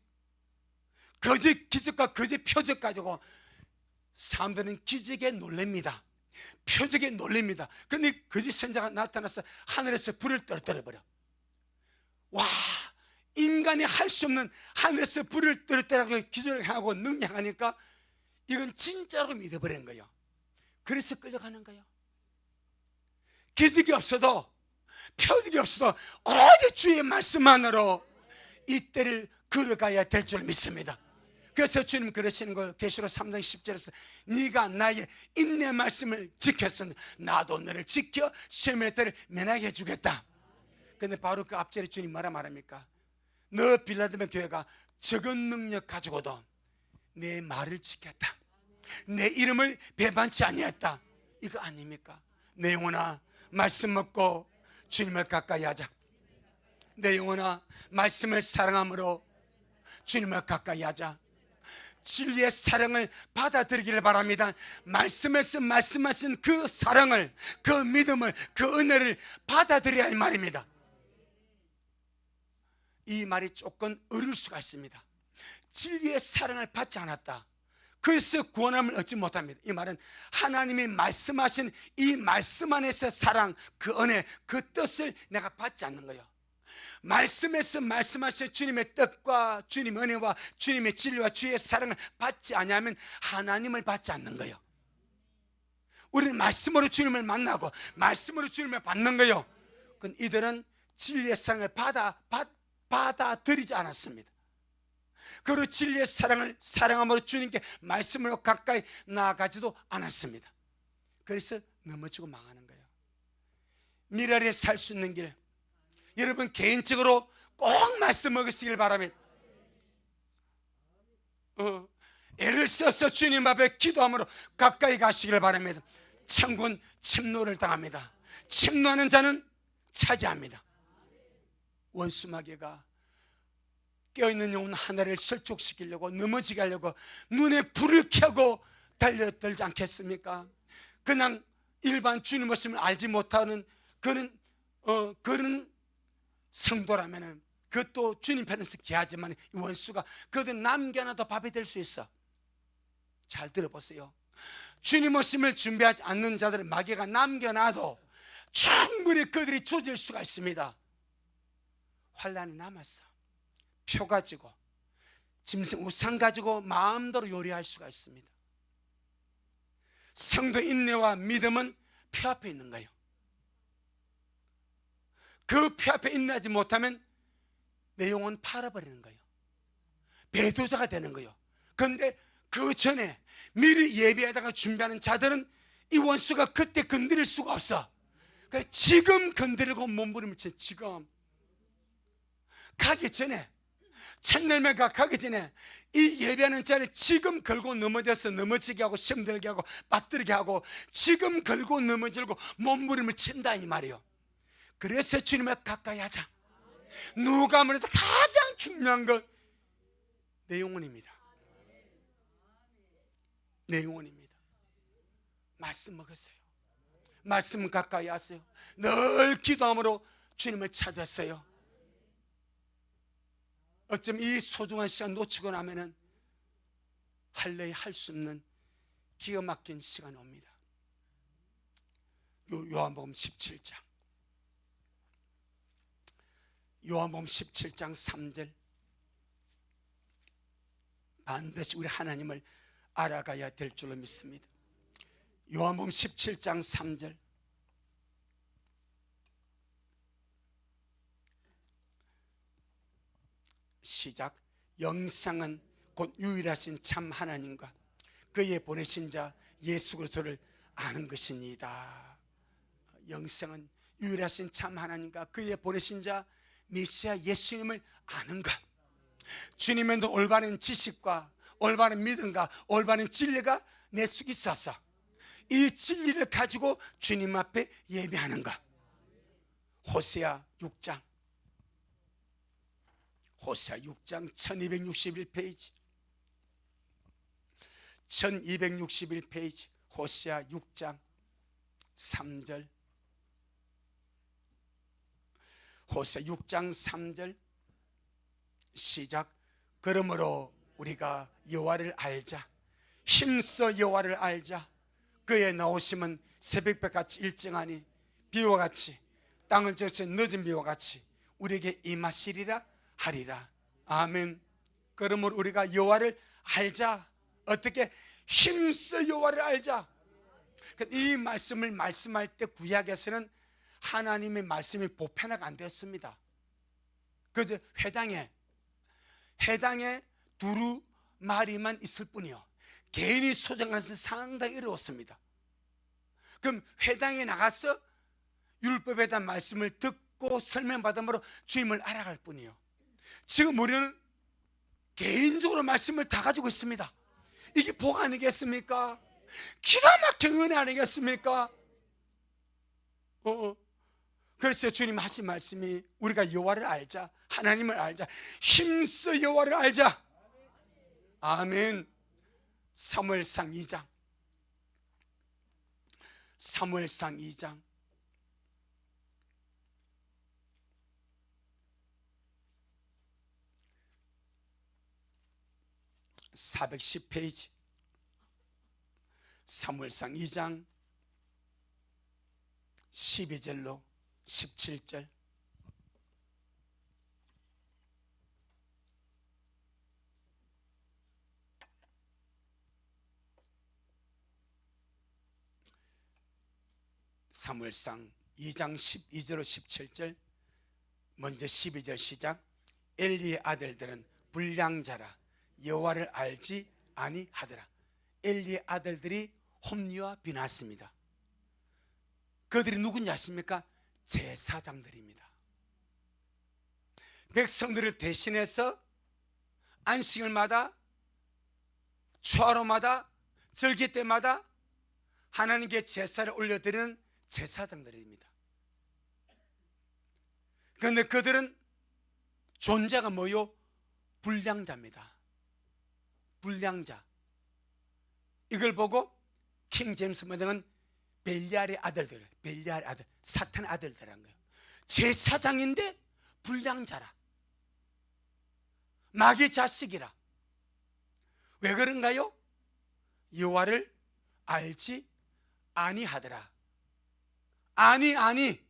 거짓 기적과 거짓 표적 가지고 사람들은 기적에 놀랍니다. 표적에 놀랍니다. 그런데 거짓 선자가 나타나서 하늘에서 불을 떨어뜨려버려. 와, 인간이 할 수 없는 하늘에서 불을 떨어뜨리고 기적을 하고 능력하니까 이건 진짜로 믿어버린 거예요. 그래서 끌려가는 거예요. 기적이 없어도 표적이 없어도 오로지 주의 말씀만으로 이 때를 걸어가야 될 줄 믿습니다. 그래서 주님 그러시는 거예요. 계시록 3장 10절에서 네가 나의 인내 말씀을 지켰으니 나도 너를 지켜 시험의 때를 면하게 해주겠다. 근데 바로 그 앞절에 주님 뭐라 말합니까? 너 빌라델피아 교회가 적은 능력 가지고도 내 말을 지켰다. 내 이름을 배반치 아니했다. 이거 아닙니까? 내 영혼아 말씀 먹고 주님을 가까이 하자. 내 영혼아 말씀을 사랑함으로 주님을 가까이 하자. 진리의 사랑을 받아들이기를 바랍니다. 말씀에서 말씀하신 그 사랑을, 그 믿음을, 그 은혜를 받아들여야 할 말입니다. 이 말이 조금 어려울 수가 있습니다. 진리의 사랑을 받지 않았다, 그래서 구원함을 얻지 못합니다. 이 말은 하나님이 말씀하신 이 말씀 안에서 사랑, 그 은혜, 그 뜻을 내가 받지 않는 거예요. 말씀에서 말씀하신 주님의 뜻과 주님의 은혜와 주님의 진리와 주의 사랑을 받지 않으면 하나님을 받지 않는 거예요. 우리는 말씀으로 주님을 만나고 말씀으로 주님을 받는 거예요. 그건 이들은 진리의 사랑을 받아들이지 않았습니다. 그리고 진리의 사랑을 사랑함으로 주님께 말씀으로 가까이 나아가지도 않았습니다. 그래서 넘어지고 망하는 거예요. 미래에 살 수 있는 길, 여러분 개인적으로 꼭 말씀 먹으시길 바랍니다. 애를 써서 주님 앞에 기도함으로 가까이 가시기를 바랍니다. 천군 침노를 당합니다. 침노하는 자는 차지합니다. 원수마귀가 깨어있는 영혼 하나를 실족시키려고, 넘어지게 하려고 눈에 불을 켜고 달려들지 않겠습니까? 그냥 일반 주님 말씀을 알지 못하는 그런 성도라면 그것도 주님 편에서 귀하지만 이 원수가 그들 남겨놔도 밥이 될 수 있어. 잘 들어보세요. 주님 말씀을 준비하지 않는 자들을 마귀가 남겨놔도 충분히 그들이 조질 수가 있습니다. 환란이 남았어. 표 가지고, 짐승 우상 가지고 마음대로 요리할 수가 있습니다. 성도 인내와 믿음은 표 앞에 있는 거예요. 그 표 앞에 인내하지 못하면 내 영혼 팔아버리는 거예요. 배도자가 되는 거예요. 그런데 그 전에 미리 예비하다가 준비하는 자들은 이 원수가 그때 건드릴 수가 없어. 그러니까 지금 건드리고 몸부림을 쳐. 지금 가기 전에, 첫날매가 가기 전에 이 예배하는 자를 지금 걸고 넘어져서 넘어지게 하고 힘들게 하고 빠뜨리게 하고 지금 걸고 넘어지고 몸부림을 친다 이 말이에요. 그래서 주님을 가까이 하자. 누가 아무래도 가장 중요한 건 내 영혼입니다. 내 영혼입니다. 말씀 먹었어요. 말씀 가까이 하세요. 늘 기도함으로 주님을 찾았어요. 어쩜 이 소중한 시간 놓치고 나면은 할래 할 수 없는 기가 막힌 시간이 옵니다. 요한복음 17장, 요한복음 17장 3절, 반드시 우리 하나님을 알아가야 될 줄로 믿습니다. 요한복음 17장 3절, 시작. 영생은 곧 유일하신 참 하나님과 그의 보내신 자 예수 그리스도를 아는 것이니이다. 영생은 유일하신 참 하나님과 그의 보내신 자 메시아 예수님을 아는 것. 주님의 올바른 지식과 올바른 믿음과 올바른 진리가 내 속에 있어서 이 진리를 가지고 주님 앞에 예배하는 것. 호세아 6장, 호세아 6장 1261페이지, 1261페이지, 호세아 6장 3절, 호세아 6장 3절, 시작. 그러므로 우리가 여호와를 알자. 힘써 여호와를 알자. 그의 나오심은 새벽볕같이 일정하니 비와 같이 땅을 적셔 늦은 비와 같이 우리에게 임하시리라 하리라. 아멘. 그러므로 우리가 여호와를 알자. 어떻게? 힘써 여호와를 알자. 이 말씀을 말씀할 때 구약에서는 하나님의 말씀이 보편화가 안 되었습니다. 그저 해당에 두루 마리만 있을 뿐이요, 개인이 소장하면서 상당히 어려웠습니다. 그럼 회당에 나가서 율법에 대한 말씀을 듣고 설명받음으로 주님을 알아갈 뿐이요. 지금 우리는 개인적으로 말씀을 다 가지고 있습니다. 이게 복 아니겠습니까? 기가 막힌 은혜 아니겠습니까? 그래서 주님 하신 말씀이 우리가 여호와를 알자, 하나님을 알자, 힘써 여호와를 알자. 아멘. 사무엘상 2장, 사무엘상 2장 410페이지, 사무엘상 2장 12절로 17절. 사무엘상 2장 12절로 17절. 먼저 12절 시작. 엘리의 아들들은 불량자라 여호와를 알지 아니하더라. 엘리의 아들들이 홈리와 비나스입니다. 그들이 누군지 아십니까? 제사장들입니다. 백성들을 대신해서 안식일마다 초하루마다 절기 때마다 하나님께 제사를 올려드리는 제사장들입니다. 그런데 그들은 존재가 뭐요? 불량자입니다. 불량자. 이걸 보고 킹 제임스 번역은 벨리알의 아들들, 벨리알의 아들, 사탄의 아들들이라는 거예요. 제사장인데 불량자라, 마귀 자식이라. 왜 그런가요? 여호와를 알지 아니하더라. 아니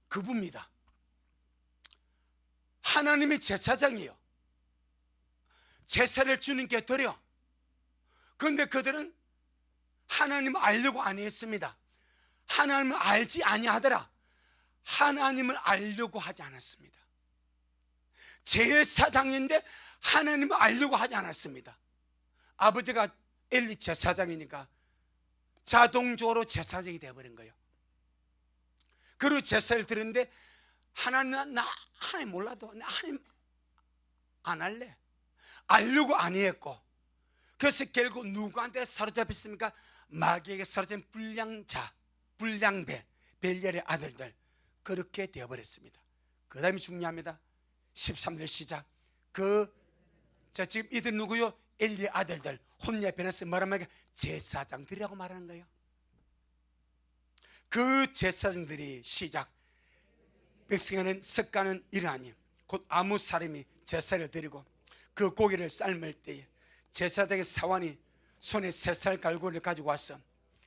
그분입니다. 하나님의 제사장이요, 제사를 주님께 드려. 그런데 그들은 하나님을 알려고 아니했습니다. 하나님을 알지 아니하더라. 하나님을 알려고 하지 않았습니다. 제사장인데 하나님을 알려고 하지 않았습니다. 아버지가 엘리 제사장이니까 자동적으로 제사장이 되어버린 거예요. 그리고 제사를 드렸는데 하나님, 나 하나님 몰라도 나 하나님 안 할래, 알려고 아니했고, 그래서 결국 누구한테 사로잡혔습니까? 마귀에게 사로잡힌 불량자, 불량배, 벨리알의 아들들, 그렇게 되어버렸습니다. 그 다음에 중요합니다. 13절 시작. 지금 이들 누구요? 엘리의 아들들, 혼야 변해서 말하면 제사장들이라고 말하는 거예요. 그 제사장들이 시작. 백성에는 습관은 이러하니, 곧 아무 사람이 제사를 드리고 그 고기를 삶을 때에 제사장의 사환이 손에 새살 갈고리를 가지고 와서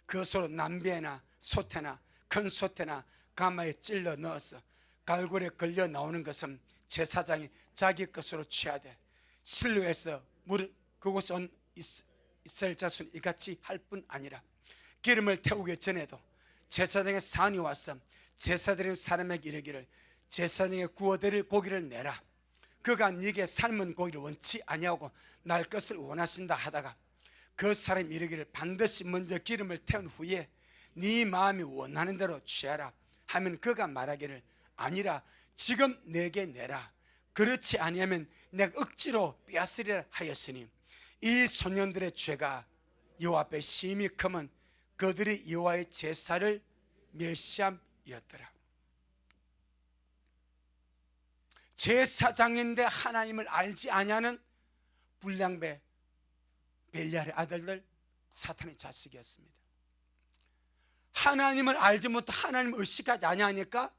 그것으로 남배나 소태나 큰 소태나 가마에 찔러 넣어서 갈고리에 걸려 나오는 것은 제사장이 자기 것으로 취하되, 실로에서 그곳에 온 이스라엘 자손 이같이 할 뿐 아니라 기름을 태우기 전에도 제사장의 사환이 와서 제사드리는 사람에게 이르기를 제사장에 구워드릴 고기를 내라. 그가 네게 삶은 고기를 원치 아니하고 날 것을 원하신다 하다가 그 사람이 이르기를 반드시 먼저 기름을 태운 후에 네 마음이 원하는 대로 취하라 하면 그가 말하기를 아니라 지금 내게 내라. 그렇지 아니하면 내가 억지로 빼앗으리라 하였으니 이 소년들의 죄가 여호와 앞에 심히 크면 그들이 여호와의 제사를 멸시함이었더라. 제사장인데 하나님을 알지 아니하는 불량배 벨리알의 아들들, 사탄의 자식이었습니다. 하나님을 알지 못해 하나님을 의식하지 아니하니까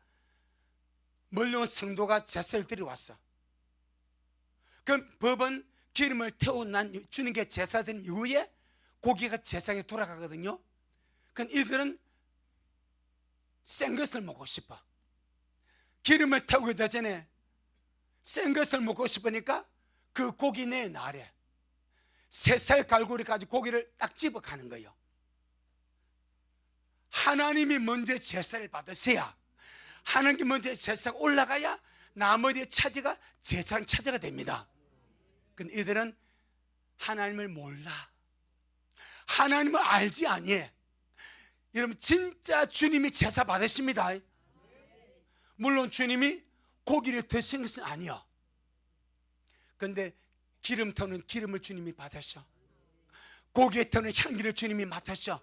멀리온 성도가 제사를 드려왔어. 그 법은 기름을 태우고 난 주님께 제사 드린 이후에 고기가 제사에 돌아가거든요. 그러니까 이들은 센 것을 먹고 싶어. 기름을 태우기 전에 센 것을 먹고 싶으니까 그 고기 내 날에 새살 갈고리 가지고 고기를 딱 집어 가는 거예요. 하나님이 먼저 제사를 받으셔야, 하나님께 먼저 제사가 올라가야 나머지 차지가 제사장 차지가 됩니다. 근데 이들은 하나님을 몰라, 하나님을 알지 아니해. 여러분, 진짜 주님이 제사 받으십니다. 물론 주님이 고기를 드신 것은 아니요. 그런데 기름 터는 기름을 주님이 받으셔. 고기에 터는 향기를 주님이 맡으셔.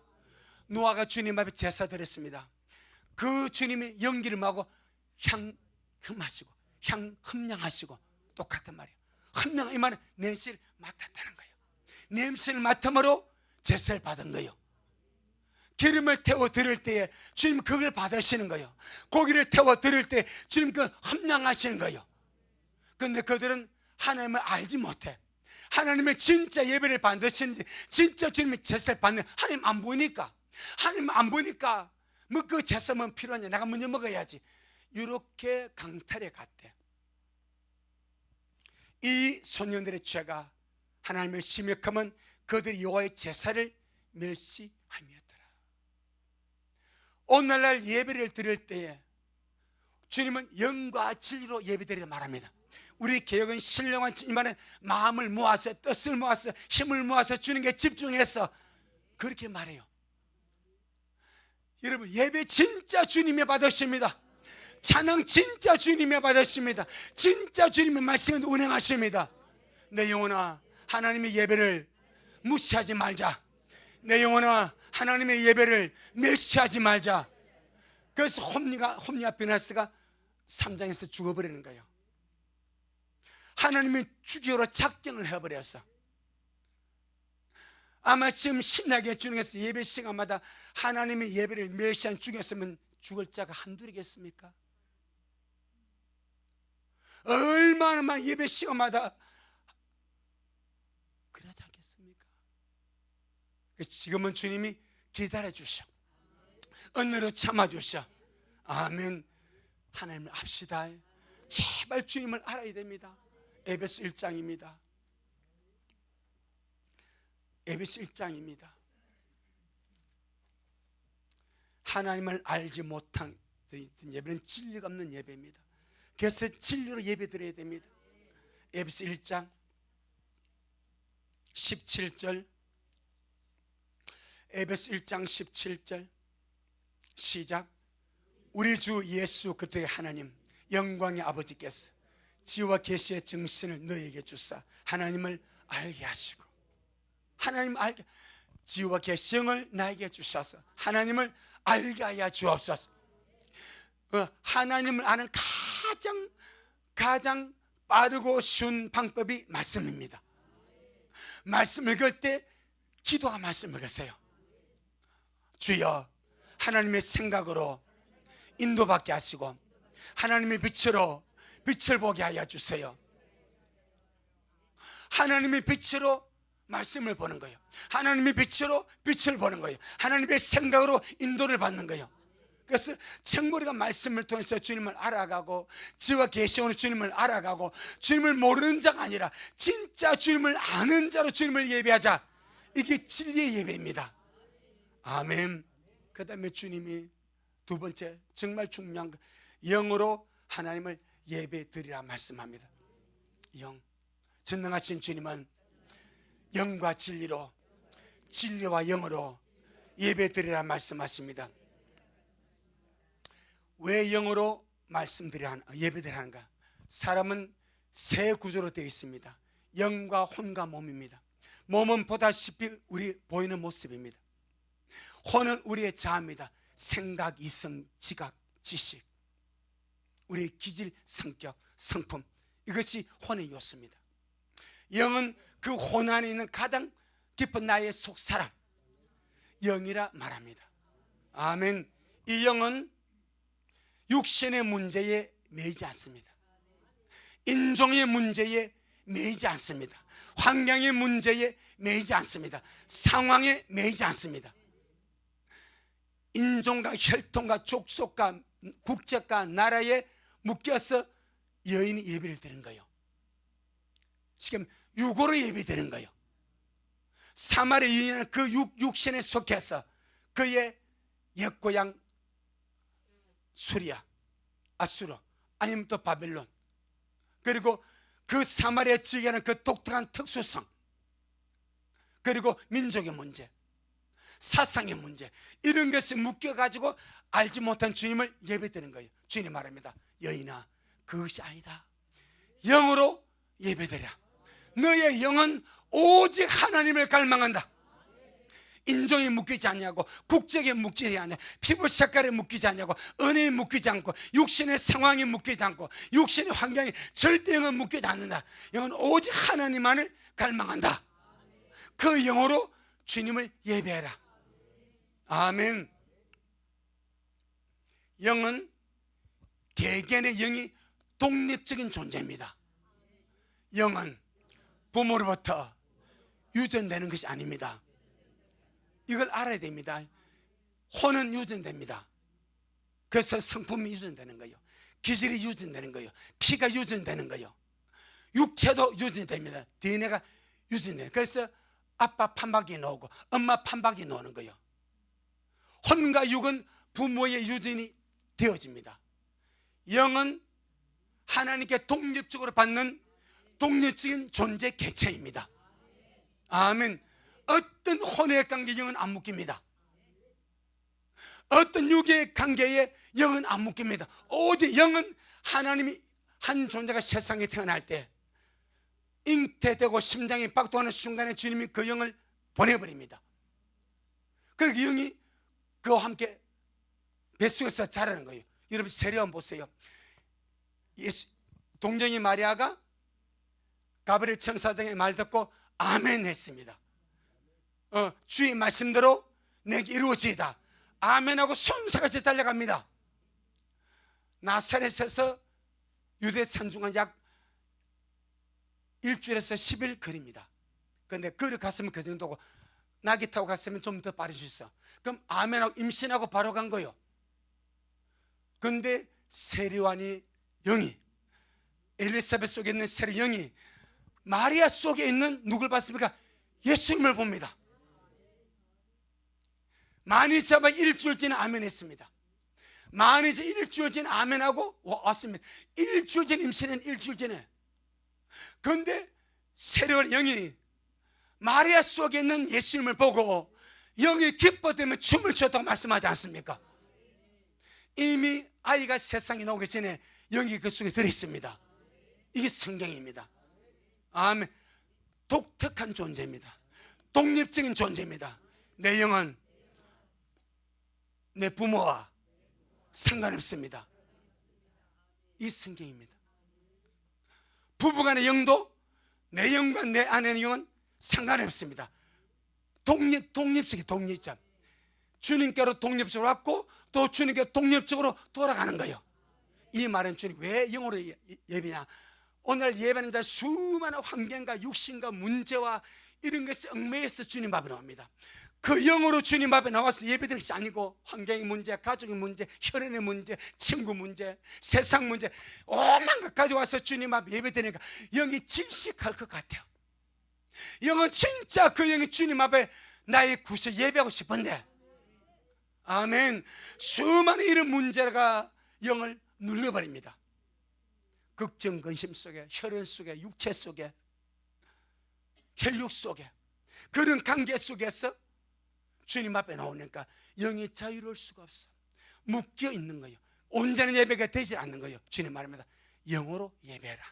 노아가 주님 앞에 제사 드렸습니다. 그 주님이 연기를 마고 향 흠하시고 향 흠량하시고 똑같은 말이에요. 흠량, 이 말은 냄새를 맡았다는 거예요. 냄새를 맡음으로 제사를 받은 거예요. 기름을 태워 드릴 때에 주님 그걸 받으시는 거예요. 고기를 태워 드릴 때 주님 그 흠량하시는 거예요. 그런데 그들은 하나님을 알지 못해. 하나님의 진짜 예배를 받으시는지, 진짜 주님의 제사를 받는, 하나님 안 보니까, 하나님 안 보니까 뭐 그 제사만 필요하냐, 내가 먼저 먹어야지, 이렇게 강탈해 갔대. 이 소년들의 죄가 하나님의 심역하면 그들이 여호와의 제사를 멸시함이었더라. 오늘날 예배를 드릴 때에 주님은 영과 진리로 예배드리라 말합니다. 우리 개혁은 신령한 이만한 마음을 모아서, 뜻을 모아서, 힘을 모아서 주님께 집중해서 그렇게 말해요. 여러분, 예배 진짜 주님의 받으십니다. 찬양 진짜 주님의 받으십니다. 진짜 주님의 말씀을 운행하십니다. 내 영혼아, 하나님의 예배를 무시하지 말자. 내 영혼아, 하나님의 예배를 멸시하지 말자. 그래서 홈리와 비나스가 3장에서 죽어버리는 거예요. 하나님이 죽이러 작정을 해버렸어. 아마 지금 신나게 주님께서 예배 시간마다 하나님의 예배를 멸시한 죽였으면 죽을 자가 한둘이겠습니까? 얼마나 많은 예배 시간마다 그러지 않겠습니까? 지금은 주님이 기다려 주셔, 은혜로 참아 주셔. 아멘. 하나님을 압시다. 제발 주님을 알아야 됩니다. 에베소 1장입니다. 에베소 1장입니다. 하나님을 알지 못한 예배는 진리가 없는 예배입니다. 그래서 진리로 예배 드려야 됩니다. 에베소 1장 17절, 에베소 1장 17절 시작. 우리 주 예수 그리스도의 하나님 영광의 아버지께서 지혜와 계시의 정신을 너희에게 주사 하나님을 알게 하시고, 하나님 알게, 지혜와 계시를 나에게 주셔서 하나님을 알게 하여 주옵소서. 하나님을 아는 가장 빠르고 쉬운 방법이 말씀입니다. 말씀 읽을 때 기도가 말씀 읽으세요. 주여, 하나님의 생각으로 인도받게 하시고 하나님의 빛으로 빛을 보게 하여 주세요. 하나님의 빛으로 말씀을 보는 거예요. 하나님의 빛으로 빛을 보는 거예요. 하나님의 생각으로 인도를 받는 거예요. 그래서 청보리가 말씀을 통해서 주님을 알아가고, 지혜와 계시오는 주님을 알아가고, 주님을 모르는 자가 아니라 진짜 주님을 아는 자로 주님을 예배하자. 이게 진리의 예배입니다. 아멘. 그 다음에 주님이 두 번째 정말 중요한 거, 영으로 하나님을 예배 드리라 말씀합니다. 영, 전능하신 주님은 영과 진리로, 진리와 영으로 예배 드리라 말씀하십니다. 왜 영으로 예배 드리라 하는가? 사람은 세 구조로 되어 있습니다. 영과 혼과 몸입니다. 몸은 보다시피 우리 보이는 모습입니다. 혼은 우리의 자아입니다. 생각, 이성, 지각, 지식, 우리의 기질, 성격, 성품, 이것이 혼의 요소입니다. 영은 그 혼 안에 있는 가장 깊은 나의 속사람, 영이라 말합니다. 아멘. 이 영은 육신의 문제에 매이지 않습니다. 인종의 문제에 매이지 않습니다. 환경의 문제에 매이지 않습니다. 상황에 매이지 않습니다. 인종과 혈통과 족속과 국적과 나라에 묶여서 여인이 예배를 드리는 거예요. 지금 육으로 예배 드리는 거예요. 사마리아 여인은 그 육신에 속해서 그의 옛고향 수리아, 아수르, 아니면 또 바벨론, 그리고 그 사마리아 지역에는 그 독특한 특수성, 그리고 민족의 문제, 사상의 문제, 이런 것에 묶여가지고 알지 못한 주님을 예배드리는 거예요. 주님 말합니다. 여인아, 그것이 아니다. 영으로 예배드려. 너의 영은 오직 하나님을 갈망한다. 인종에 묶이지 않냐고, 국적에 묶이지 않냐, 피부 색깔에 묶이지 않냐고, 은혜에 묶이지 않고, 육신의 상황에 묶이지 않고, 육신의 환경에 절대 영은 묶이지 않는다. 영은 오직 하나님만을 갈망한다. 그 영으로 주님을 예배해라. 아멘. 영은 개개인의 영이 독립적인 존재입니다. 영은 부모로부터 유전되는 것이 아닙니다. 이걸 알아야 됩니다. 혼은 유전됩니다. 그래서 성품이 유전되는 거예요. 기질이 유전되는 거예요. 피가 유전되는 거예요. 육체도 유전됩니다. DNA가 유전돼요. 그래서 아빠 판박이 나오고 엄마 판박이 나오는 거예요. 혼과 육은 부모의 유전이 되어집니다. 영은 하나님께 독립적으로 받는 독립적인 존재 개체입니다. 아멘. 어떤 혼의 관계에 영은 안 묶입니다. 어떤 육의 관계에 영은 안 묶입니다. 오직 영은 하나님이 한 존재가 세상에 태어날 때 잉태되고 심장이 박동하는 순간에 주님이 그 영을 보내버립니다. 그리고 영이 그와 함께 뱃속에서 자라는 거예요. 여러분 세례요한 보세요. 동정이 마리아가 가브리엘 천사장의 말 듣고 아멘 했습니다. 주의 말씀대로 내게 이루어지이다. 아멘하고 손살같이 달려갑니다. 나사렛에서 유대 산중은 약 일주일에서 10일 거리입니다. 그런데 거리 갔으면 그 정도고 나귀 타고 갔으면 좀 더 빠를 수 있어. 그럼 아멘하고 임신하고 바로 간 거예요. 그런데 세례요한이 영이 엘리사벳 속에 있는 세례 영이 마리아 속에 있는 누굴 봤습니까? 예수님을 봅니다. 많이 잡아 일주일 전에 아멘 했습니다. 많이 잡아 일주일 전에 아멘하고 왔습니다. 일주일 전 임신은 일주일 전에. 그런데 세례요한 영이 마리아 속에 있는 예수님을 보고 영이 기뻐되며 춤을 췄다고 말씀하지 않습니까? 이미 아이가 세상에 나오기 전에 영이 그 속에 들어있습니다. 이게 성경입니다. 아멘. 독특한 존재입니다. 독립적인 존재입니다. 내 영은 내 부모와 상관없습니다. 이 성경입니다. 부부간의 영도 내 영과 내 아내의 영은 상관없습니다. 독립적인 독립자. 주님께로 독립적으로 왔고 또 주님께 독립적으로 돌아가는 거예요. 이 말은 주님 왜 영으로 예배냐? 오늘 예배는 다 수많은 환경과 육신과 문제와 이런 것이 얽매여서 주님 앞에 나옵니다. 그 영으로 주님 앞에 나와서 예배드리는 것이 아니고 환경의 문제, 가족의 문제, 혈연의 문제, 친구 문제, 세상 문제 오만 것 가져와서 주님 앞에 예배드리니까 영이 질식할 것 같아요. 영은 진짜 그 영이 주님 앞에 나의 구실 예배하고 싶은데 아멘. 수많은 이런 문제가 영을 눌러버립니다. 걱정, 근심 속에, 혈연 속에, 육체 속에, 혈육 속에 그런 관계 속에서 주님 앞에 나오니까 영이 자유로울 수가 없어. 묶여 있는 거예요. 온전한 예배가 되지 않는 거예요. 주님 말입니다. 영으로 예배해라.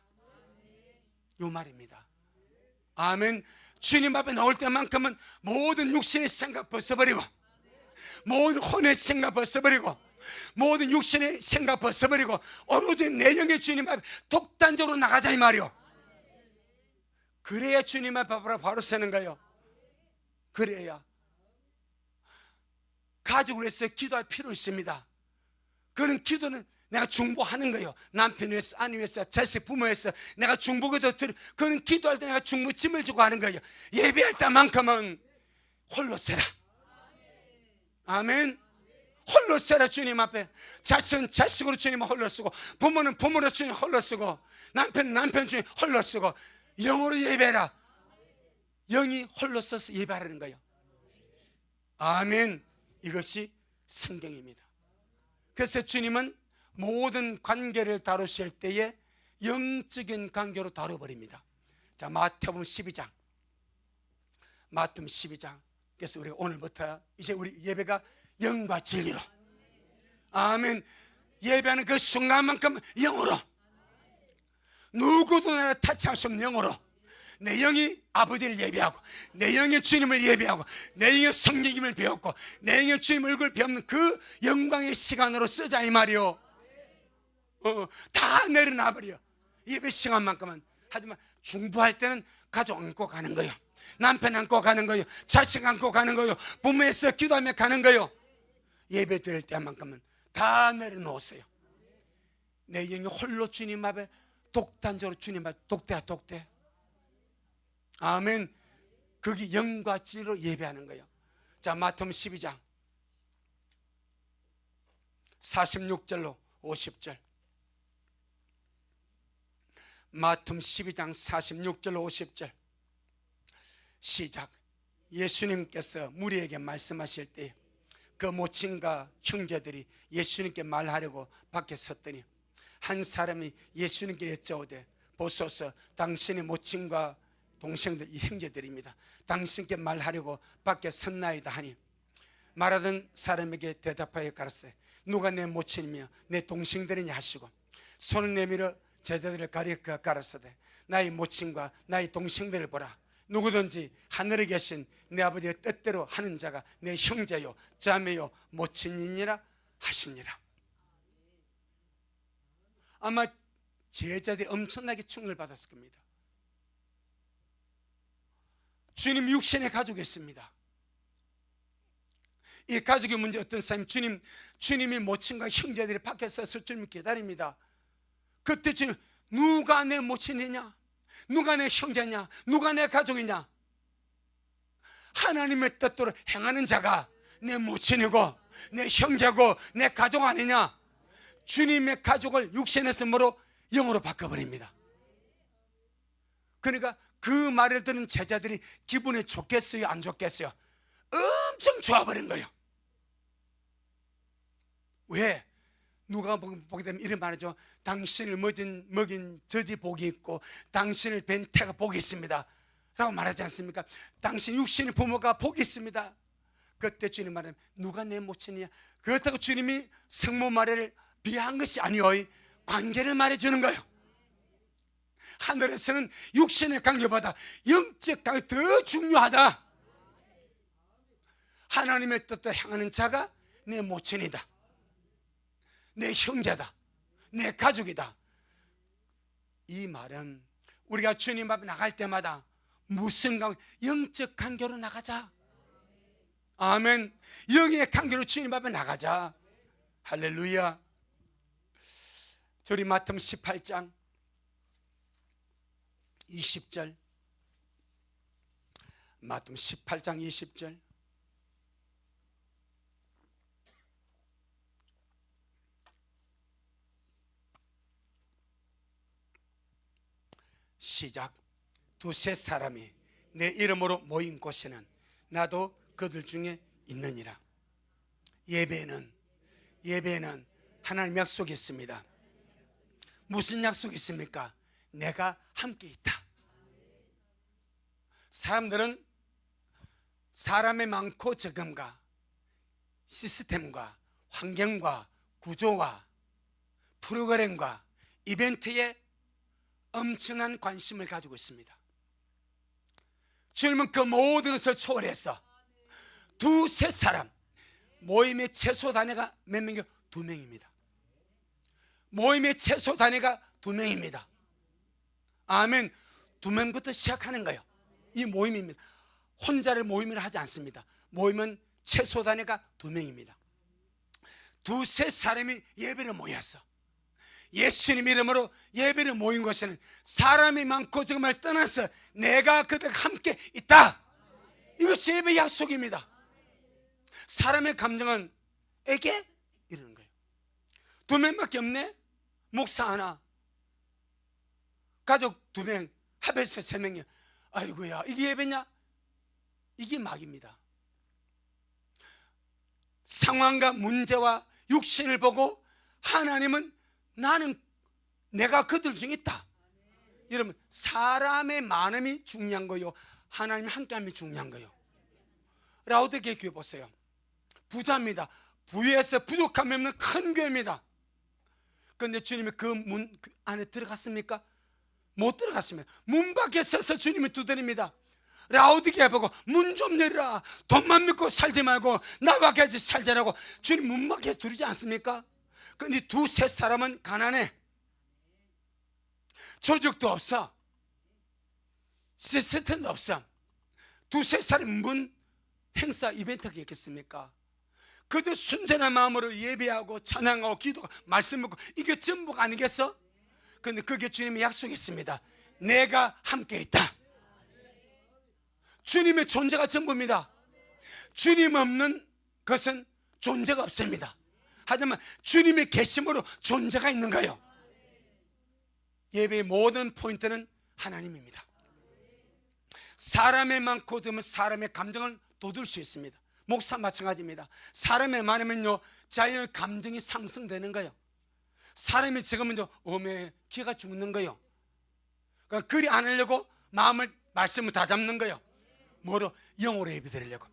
요 말입니다. 아멘. 주님 앞에 나올 때만큼은 모든 육신의 생각 벗어버리고 모든 혼의 생각 벗어버리고 모든 육신의 생각 벗어버리고 오로지 내 영의 주님 앞에 독단적으로 나가자 이 말이요. 그래야 주님 앞에 바로 서는 거예요. 그래야 가족을 위해서 기도할 필요 있습니다. 그런 기도는 내가 중보하는 거예요. 남편 위해서, 아내 위해서, 자식 부모 위해서 내가 중보기도 그런 기도할 때 내가 중보 짐을 지고 하는 거예요. 예배할 때만큼은 홀로 서라. 아멘. 홀로 서라. 주님 앞에 자식은 자식으로 주님 홀로 쓰고 부모는 부모로 주님 홀로 쓰고 남편은 남편 주님 홀로 쓰고 영으로 예배해라. 영이 홀로 써서 예배하라는 거예요. 아멘. 이것이 성경입니다. 그래서 주님은 모든 관계를 다루실 때에 영적인 관계로 다뤄버립니다. 자, 마태복음 12장. 마태복음 12장. 그래서 우리가 오늘부터 이제 우리 예배가 영과 진리로. 아멘. 예배하는 그 순간만큼 영으로. 누구도 나를 타치할 수 없는 영으로. 내 영이 아버지를 예배하고 내 영이 주님을 예배하고 내 영이 성령님을 배웠고 내 영이 주님 얼굴을 배우는 그 영광의 시간으로 쓰자 이 말이요. 다 내려놔버려. 예배 시간만큼은. 하지만 중보할 때는 가족 안고 가는 거예요. 남편 안고 가는 거예요. 자식 안고 가는 거예요. 부모에서 기도하며 가는 거예요. 예배 드릴 때만큼은 다 내려놓으세요. 내 영이 홀로 주님 앞에 독단적으로 주님 앞에 독대. 아멘. 그게 영과 진리로 예배하는 거예요. 자, 마태복음 12장 46절로 50절. 마태복음 12장 46절로 50절. 시작. 예수님께서 무리에게 말씀하실 때 그 모친과 형제들이 예수님께 말하려고 밖에 섰더니 한 사람이 예수님께 여쭤오되 보소서 당신의 모친과 동생들 이 형제들입니다. 당신께 말하려고 밖에 섰나이다 하니 말하던 사람에게 대답하여 가라사대 누가 내 모친이며 내 동생들이냐 하시고 손을 내밀어 제자들을 가리켜 가라사대 나의 모친과 나의 동생들을 보라. 누구든지 하늘에 계신 내 아버지의 뜻대로 하는 자가 내 형제요 자매요 모친이니라 하시니라. 아마 제자들이 엄청나게 충격을 받았을 겁니다. 주님 육신의 가족이었습니다. 이 가족의 문제 어떤 사람이 주님이 모친과 형제들이 밖에서 설 주님을 기다립니다. 그때 주님 누가 내 모친이냐, 누가 내 형제냐, 누가 내 가족이냐, 하나님의 뜻대로 행하는 자가 내 모친이고 내 형제고 내 가족 아니냐. 주님의 가족을 육신에서 뭐로? 영으로 바꿔버립니다. 그러니까 그 말을 듣는 제자들이 기분이 좋겠어요, 안 좋겠어요? 엄청 좋아버린 거예요. 왜? 누가 보게 되면 이런 말이죠. 당신을 먹인 젖이 복이 있고 당신을 뵌 태가 복이 있습니다 라고 말하지 않습니까? 당신 육신의 부모가 복이 있습니다. 그때 주님 말하면 누가 내 모친이냐. 그렇다고 주님이 성모 마리아를 비하한 것이 아니요, 관계를 말해주는 거예요. 하늘에서는 육신의 관계보다 영적 관계가 더 중요하다. 하나님의 뜻대로 향하는 자가 내 모친이다, 내 형제다, 내 가족이다. 이 말은 우리가 주님 앞에 나갈 때마다 무슨 관계? 영적 관계로 나가자. 아멘. 영의 관계로 주님 앞에 나가자. 할렐루야. 저리 마태복음 18장 20절, 마태복음 18장 20절. 시작. 두세 사람이 내 이름으로 모인 곳에는 나도 그들 중에 있느니라. 예배는 하나님 약속이 있습니다. 무슨 약속이 있습니까? 내가 함께 있다. 사람들은 사람의 많고 적음과 시스템과 환경과 구조와 프로그램과 이벤트에 엄청난 관심을 가지고 있습니다. 주님은 그 모든 것을 초월해서 두세 사람, 모임의 최소 단위가 몇 명이요? 2명입니다. 모임의 최소 단위가 2명입니다. 아멘. 2명부터 시작하는 거예요. 이 모임입니다. 혼자를 모임을 하지 않습니다. 모임은 최소 단위가 2명입니다. 두세 사람이 예배를 모였어. 예수님 이름으로 예배를 모인 곳에는 사람이 많고 적음을 떠나서 내가 그들과 함께 있다. 이것이 예배 약속입니다. 사람의 감정은 에게 이러는 거예요. 2명밖에 없네? 목사 하나, 가족 2명, 합해서 3명이야. 아이고야, 이게 예배냐? 이게 막입니다. 상황과 문제와 육신을 보고 하나님은 내가 그들 중에 있다. 여러분, 사람의 많음이 중요한 거요, 하나님 함께함이 중요한 거요. 라우드게 교회 보세요. 부자입니다. 부에서 부족함이 없는 큰 교회입니다. 그런데 주님이 그 문 안에 들어갔습니까? 못 들어갔습니다. 문 밖에 서서 주님이 두드립니다. 라우디게 보고 문 좀 열어라. 돈만 믿고 살지 말고 나와 같이 살자라고 주님 문 밖에 두르지 않습니까? 그런데 두세 사람은 가난해. 조직도 없어. 시스템도 없어. 두세 사람 문 행사 이벤트가 있겠습니까? 그들 순전한 마음으로 예배하고 찬양하고 기도하고 말씀 듣고 이게 전부가 아니겠어? 그런데 그게 주님의 약속이 있습니다. 내가 함께 있다. 주님의 존재가 전부입니다. 주님 없는 것은 존재가 없습니다. 하지만 주님의 계심으로 존재가 있는 거예요. 예배의 모든 포인트는 하나님입니다. 사람의 많고 적으면 사람의 감정을 돋울 수 있습니다. 목사 마찬가지입니다. 사람이 많으면요, 자연의 감정이 상승되는 거예요. 사람이 적으면요, 기가 죽는 거예요. 그러니까 그리 안 하려고 말씀을 다 잡는 거예요. 뭐로? 영어로 예배 드리려고.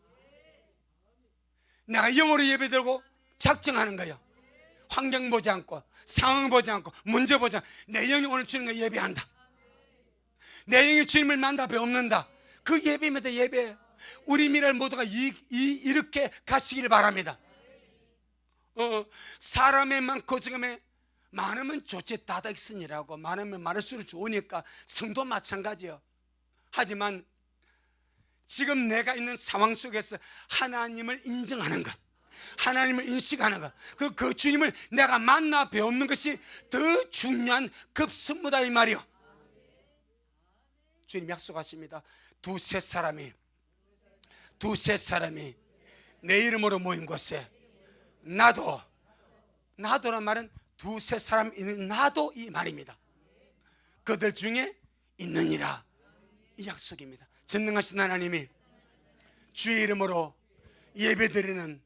내가 영어로 예배 드리고 작정하는 거예요. 환경 보지 않고 상황 보지 않고 문제 보지 않고 내 영이 오늘 주님과 예배한다. 내 영이 주님을 만나 배웁는다. 그 예배입니다. 예배. 우리 미랄 모두가 이렇게 가시길 바랍니다. 사람의 많고 지금에 많으면 좋지 다닥선이라고, 많으면 많을수록 좋으니까 성도 마찬가지요. 하지만 지금 내가 있는 상황 속에서 하나님을 인정하는 것, 하나님을 인식하는 것, 그 주님을 내가 만나 배우는 것이 더 중요한 급선무다 이 말이요. 주님 약속하십니다. 두세 사람이 내 이름으로 모인 곳에 나도란 말은 두세 사람 있는 나도 이 말입니다. 그들 중에 있느니라, 이 약속입니다. 전능하신 하나님이 주의 이름으로 예배드리는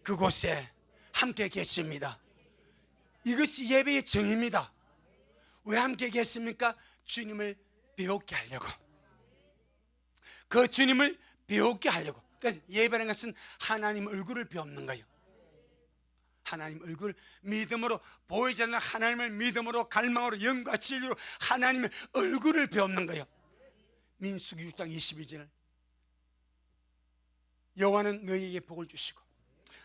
그곳에 함께 계십니다. 이것이 예배의 정의입니다. 왜 함께 계십니까? 주님을 배우게 하려고, 그 주님을 배우게 하려고. 그래서 예배라는 것은 하나님 얼굴을 배우는 거예요. 하나님 얼굴, 믿음으로, 보이지 않는 하나님을 믿음으로, 갈망으로, 영과 진리로 하나님의 얼굴을 배우는 거예요. 민수기 6장 22절, 여호와는 너희에게 복을 주시고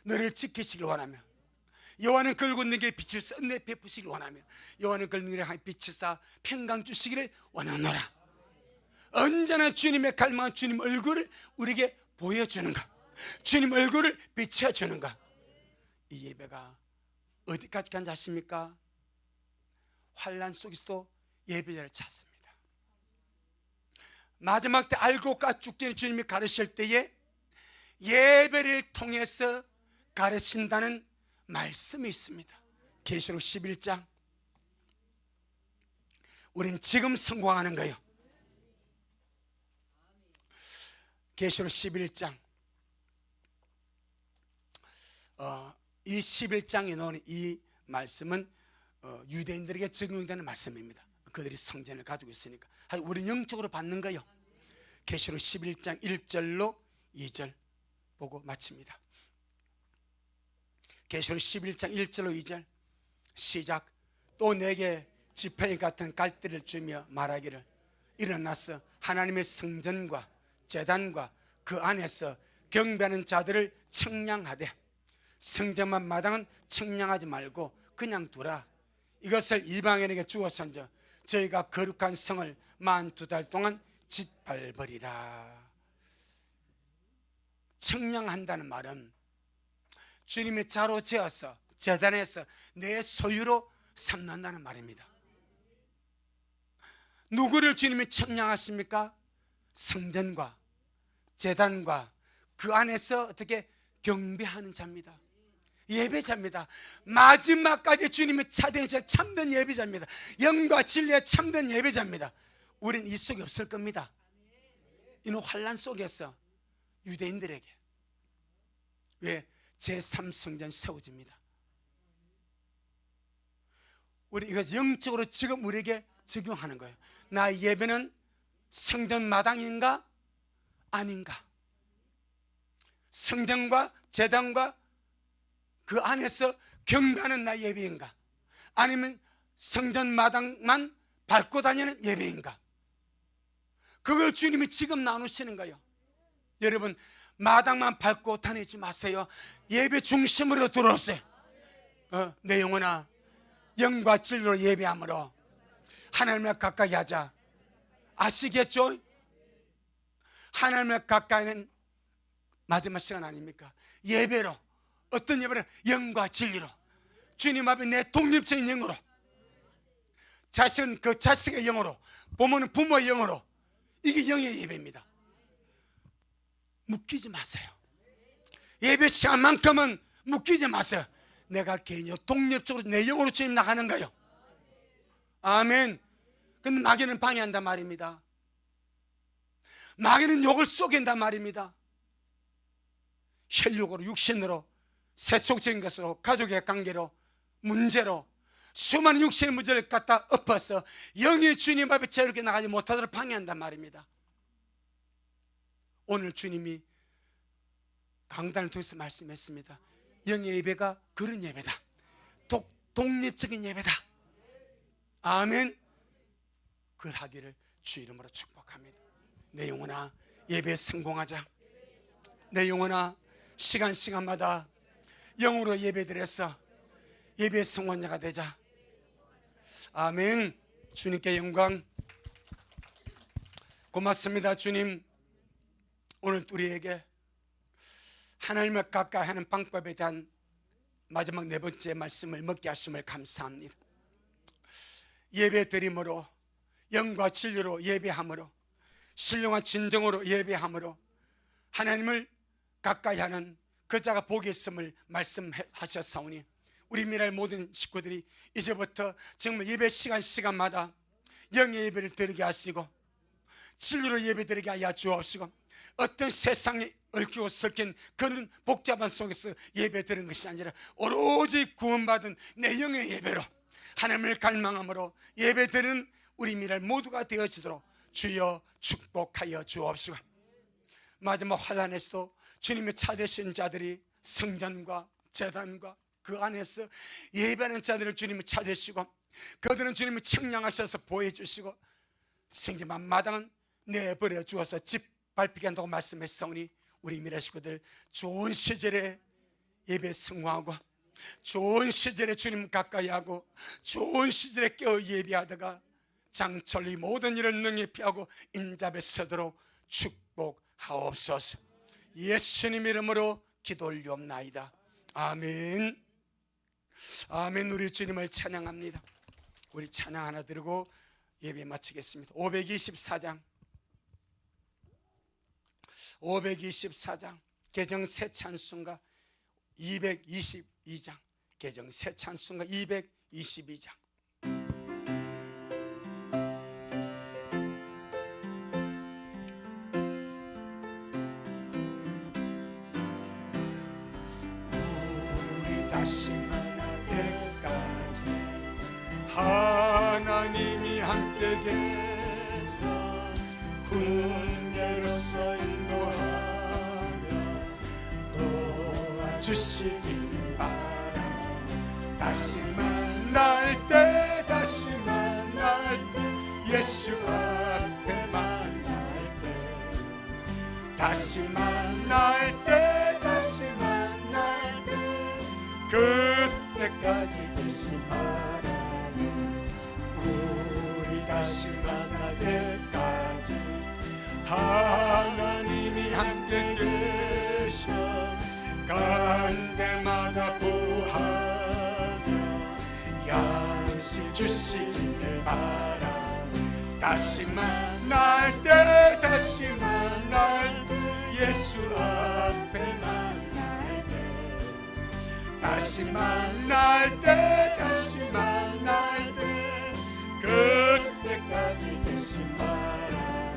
너를 지키시길 원하며, 여호와는 걸고 너에게 빛을 써 베푸시길 원하며, 여호와는 걸고 너에게 빛을 쏴 평강 주시기를 원하노라. 언제나 주님의 갈망한 주님 얼굴을 우리에게 보여주는가, 주님 얼굴을 비춰주는가. 이 예배가 어디까지 간지 아십니까? 환난 속에서도 예배자를 찾습니다. 마지막 때 알고 까죽 전에 주님이 가르칠 때에 예배를 통해서 가르친다는 말씀이 있습니다. 계시록 11장. 우린 지금 성공하는 거예요. 계시록 11장. 이 11장에 나오는 이 말씀은 유대인들에게 적용되는 말씀입니다. 그들이 성전을 가지고 있으니까 우리는 영적으로 받는 거예요. 계시록 11장 1절로 2절 보고 마칩니다. 계시록 11장 1절로 2절 시작. 또 내게 지팡이 같은 갈대를 주며 말하기를, 일어나서 하나님의 성전과 제단과 그 안에서 경배하는 자들을 청량하되 성전만 마당은 청량하지 말고 그냥 두라. 이것을 이방인에게 주어선저 저희가 거룩한 성을 42달 동안 짓밟으리라. 청량한다는 말은 주님의 자로 재어서 제단에서 내 소유로 삼는다는 말입니다. 누구를 주님이 청량하십니까? 성전과 제단과 그 안에서 어떻게 경배하는 자입니다. 예배자입니다. 마지막까지 주님이 차대에서 참된 예배자입니다. 영과 진리에 참된 예배자입니다. 우리는 이 속에 없을 겁니다. 이는 환난 속에서 유대인들에게 왜 제3성전 세워집니다. 우리 이것 영적으로 지금 우리에게 적용하는 거예요. 나의 예배는 성전 마당인가 아닌가? 성전과 제단과 그 안에서 경배하는 나의 예배인가? 아니면 성전 마당만 밟고 다니는 예배인가? 그걸 주님이 지금 나누시는 거예요. 여러분, 마당만 밟고 다니지 마세요. 예배 중심으로 들어오세요. 내 영혼아, 영과 진리로 예배함으로 하나님을 가까이 하자. 아시겠죠? 하나님을 가까이는 마지막 시간 아닙니까? 예배로, 어떤 예배는 영과 진리로, 주님 앞에 내 독립적인 영으로, 자식은 그 자식의 영으로, 부모는 부모의 영으로, 이게 영의 예배입니다. 묶이지 마세요. 예배 시간만큼은 묶이지 마세요. 내가 개인적으로 독립적으로 내 영으로 주님 나가는 거예요. 아멘. 근데 마귀는 방해한단 말입니다. 마귀는 욕을 쏘긴단 말입니다. 혈육으로, 육신으로, 세속적인 것으로, 가족의 관계로, 문제로 수많은 육신의 문제를 갖다 엎어서 영이 주님 앞에 자유롭게 나가지 못하도록 방해한단 말입니다. 오늘 주님이 강단을 통해서 말씀했습니다. 영의 예배가 그런 예배다. 독립적인 예배다. 아멘. 그걸 하기를 주 이름으로 축복합니다. 내 영혼아, 예배에 성공하자. 내 영혼아, 시간마다 영으로 예배드려서 예배의 성공자가 되자. 아멘. 주님께 영광. 고맙습니다. 주님, 오늘 우리에게 하나님을 가까이 하는 방법에 대한 마지막 네 번째 말씀을 먹게 하심을 감사합니다. 예배 드림으로, 영과 진리로 예배함으로, 신령한 진정으로 예배함으로 하나님을 가까이 하는 그 자가 복이 있음을 말씀하셨사오니, 우리 미랄 모든 식구들이 이제부터 정말 예배 시간마다 영의 예배를 드리게 하시고 진리로 예배 드리게 하여 주옵시고, 어떤 세상에 얽히고 설킨 그런 복잡한 속에서 예배 드리는 것이 아니라 오로지 구원받은 내 영의 예배로 하나님을 갈망함으로 예배 드리는 우리 미랄 모두가 되어지도록 주여 축복하여 주옵시고, 마지막 환난에서도 주님의 찾으신 자들이 성전과 제단과 그 안에서 예배하는 자들을 주님이 찾으시고, 그들은 주님을 청량하셔서 보여주시고, 생기만 마당은 내버려 주어서 짓밟히게 한다고 말씀했사오니, 우리 미래 식구들 좋은 시절에 예배 성공하고, 좋은 시절에 주님 가까이 하고, 좋은 시절에 깨어 예배하다가 장철리 모든 일을 능히 피하고 인잡에 서도록 축복하옵소서. 예수님 이름으로 기도 올리옵나이다. 아멘. 아멘. 우리 주님을 찬양합니다. 우리 찬양 하나 드리고 예배 마치겠습니다. 524장 개정 새 찬송가 222장, 개정 새 찬송가 222장. 우리 다시 만날 때까지 하나님이 함께 계셔 훈계로서 인도하며 도와주시기를 바라. 다시 만날 때, 다시 만날 때, 예수 앞에 만날 때, 다시 만날 때, 다시 만날 때, 그때까지 계시 바라. 우리 다시 만날 때까지 하나님이 함께 계셔 간 데마다 보하며 양식 주시기를 바라. 다시 만날 때, 다시 만날 때, 예수 앞에 만날 때, 다시 만날 때, 다시 만날 때, 그때까지 계신 바라.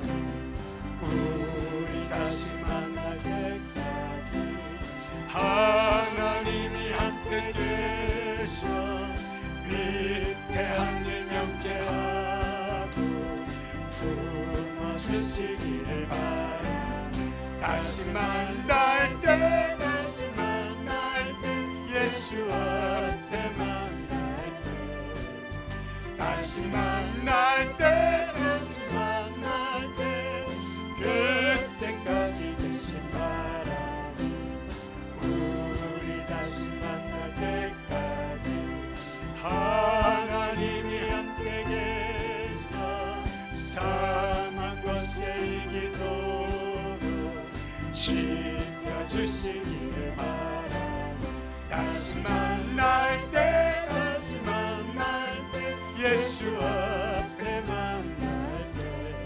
우리 다시 만날 때까지 하나님이 함께 계셔 위태한 일 명쾌하고 품어주시기를 바라. 다시 만날 때, 다시 만날 때, 예수 앞에 만날 때, 다시 만날 때, 다시 만날 때, 그때까지 계신 바라. 우리 다시 만날 때까지 하나님이 함께 계셔 사망 곳에 이기도록 지켜주시기를 바라. 다시 만날 때, 다시 만날 때, 예수 앞에 만날 때,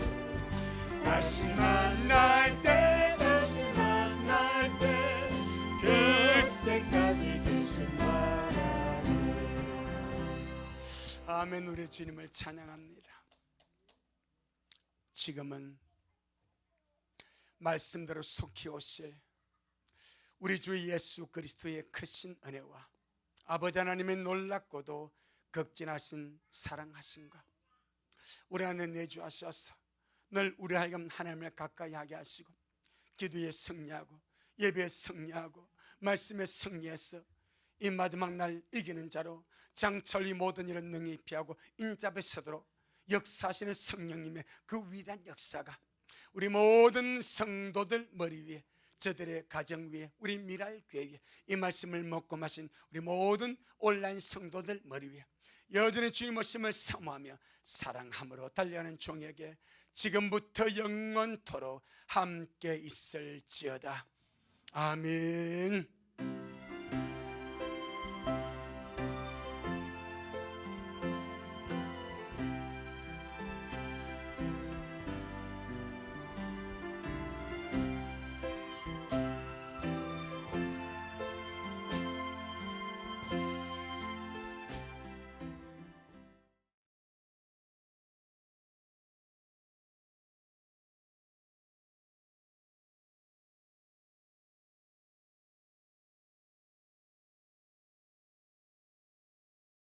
다시 만날 때, 다시 만날 때, 그때까지 계신 바라네. 아멘. 우리 주님을 찬양합니다. 지금은 말씀대로 속히 오실 우리 주 예수 그리스도의 크신 은혜와 아버지 하나님의 놀랍고도 극진하신 사랑하심과 우리 안에 내주하셔서 늘 우리 하여금 하나님을 가까이 하게 하시고 기도에 승리하고 예배에 승리하고 말씀에 승리해서 이 마지막 날 이기는 자로 장철리 모든 일을 능히 피하고 인잡에 서도록 역사하시는 성령님의 그 위대한 역사가 우리 모든 성도들 머리 위에, 저들의 가정 위에, 우리 미랄 교회에 이 말씀을 먹고 마신 우리 모든 온라인 성도들 머리 위에 여전히 주님 오심을 사모하며 사랑함으로 달려가는 종에게 지금부터 영원토록 함께 있을지어다. 아멘.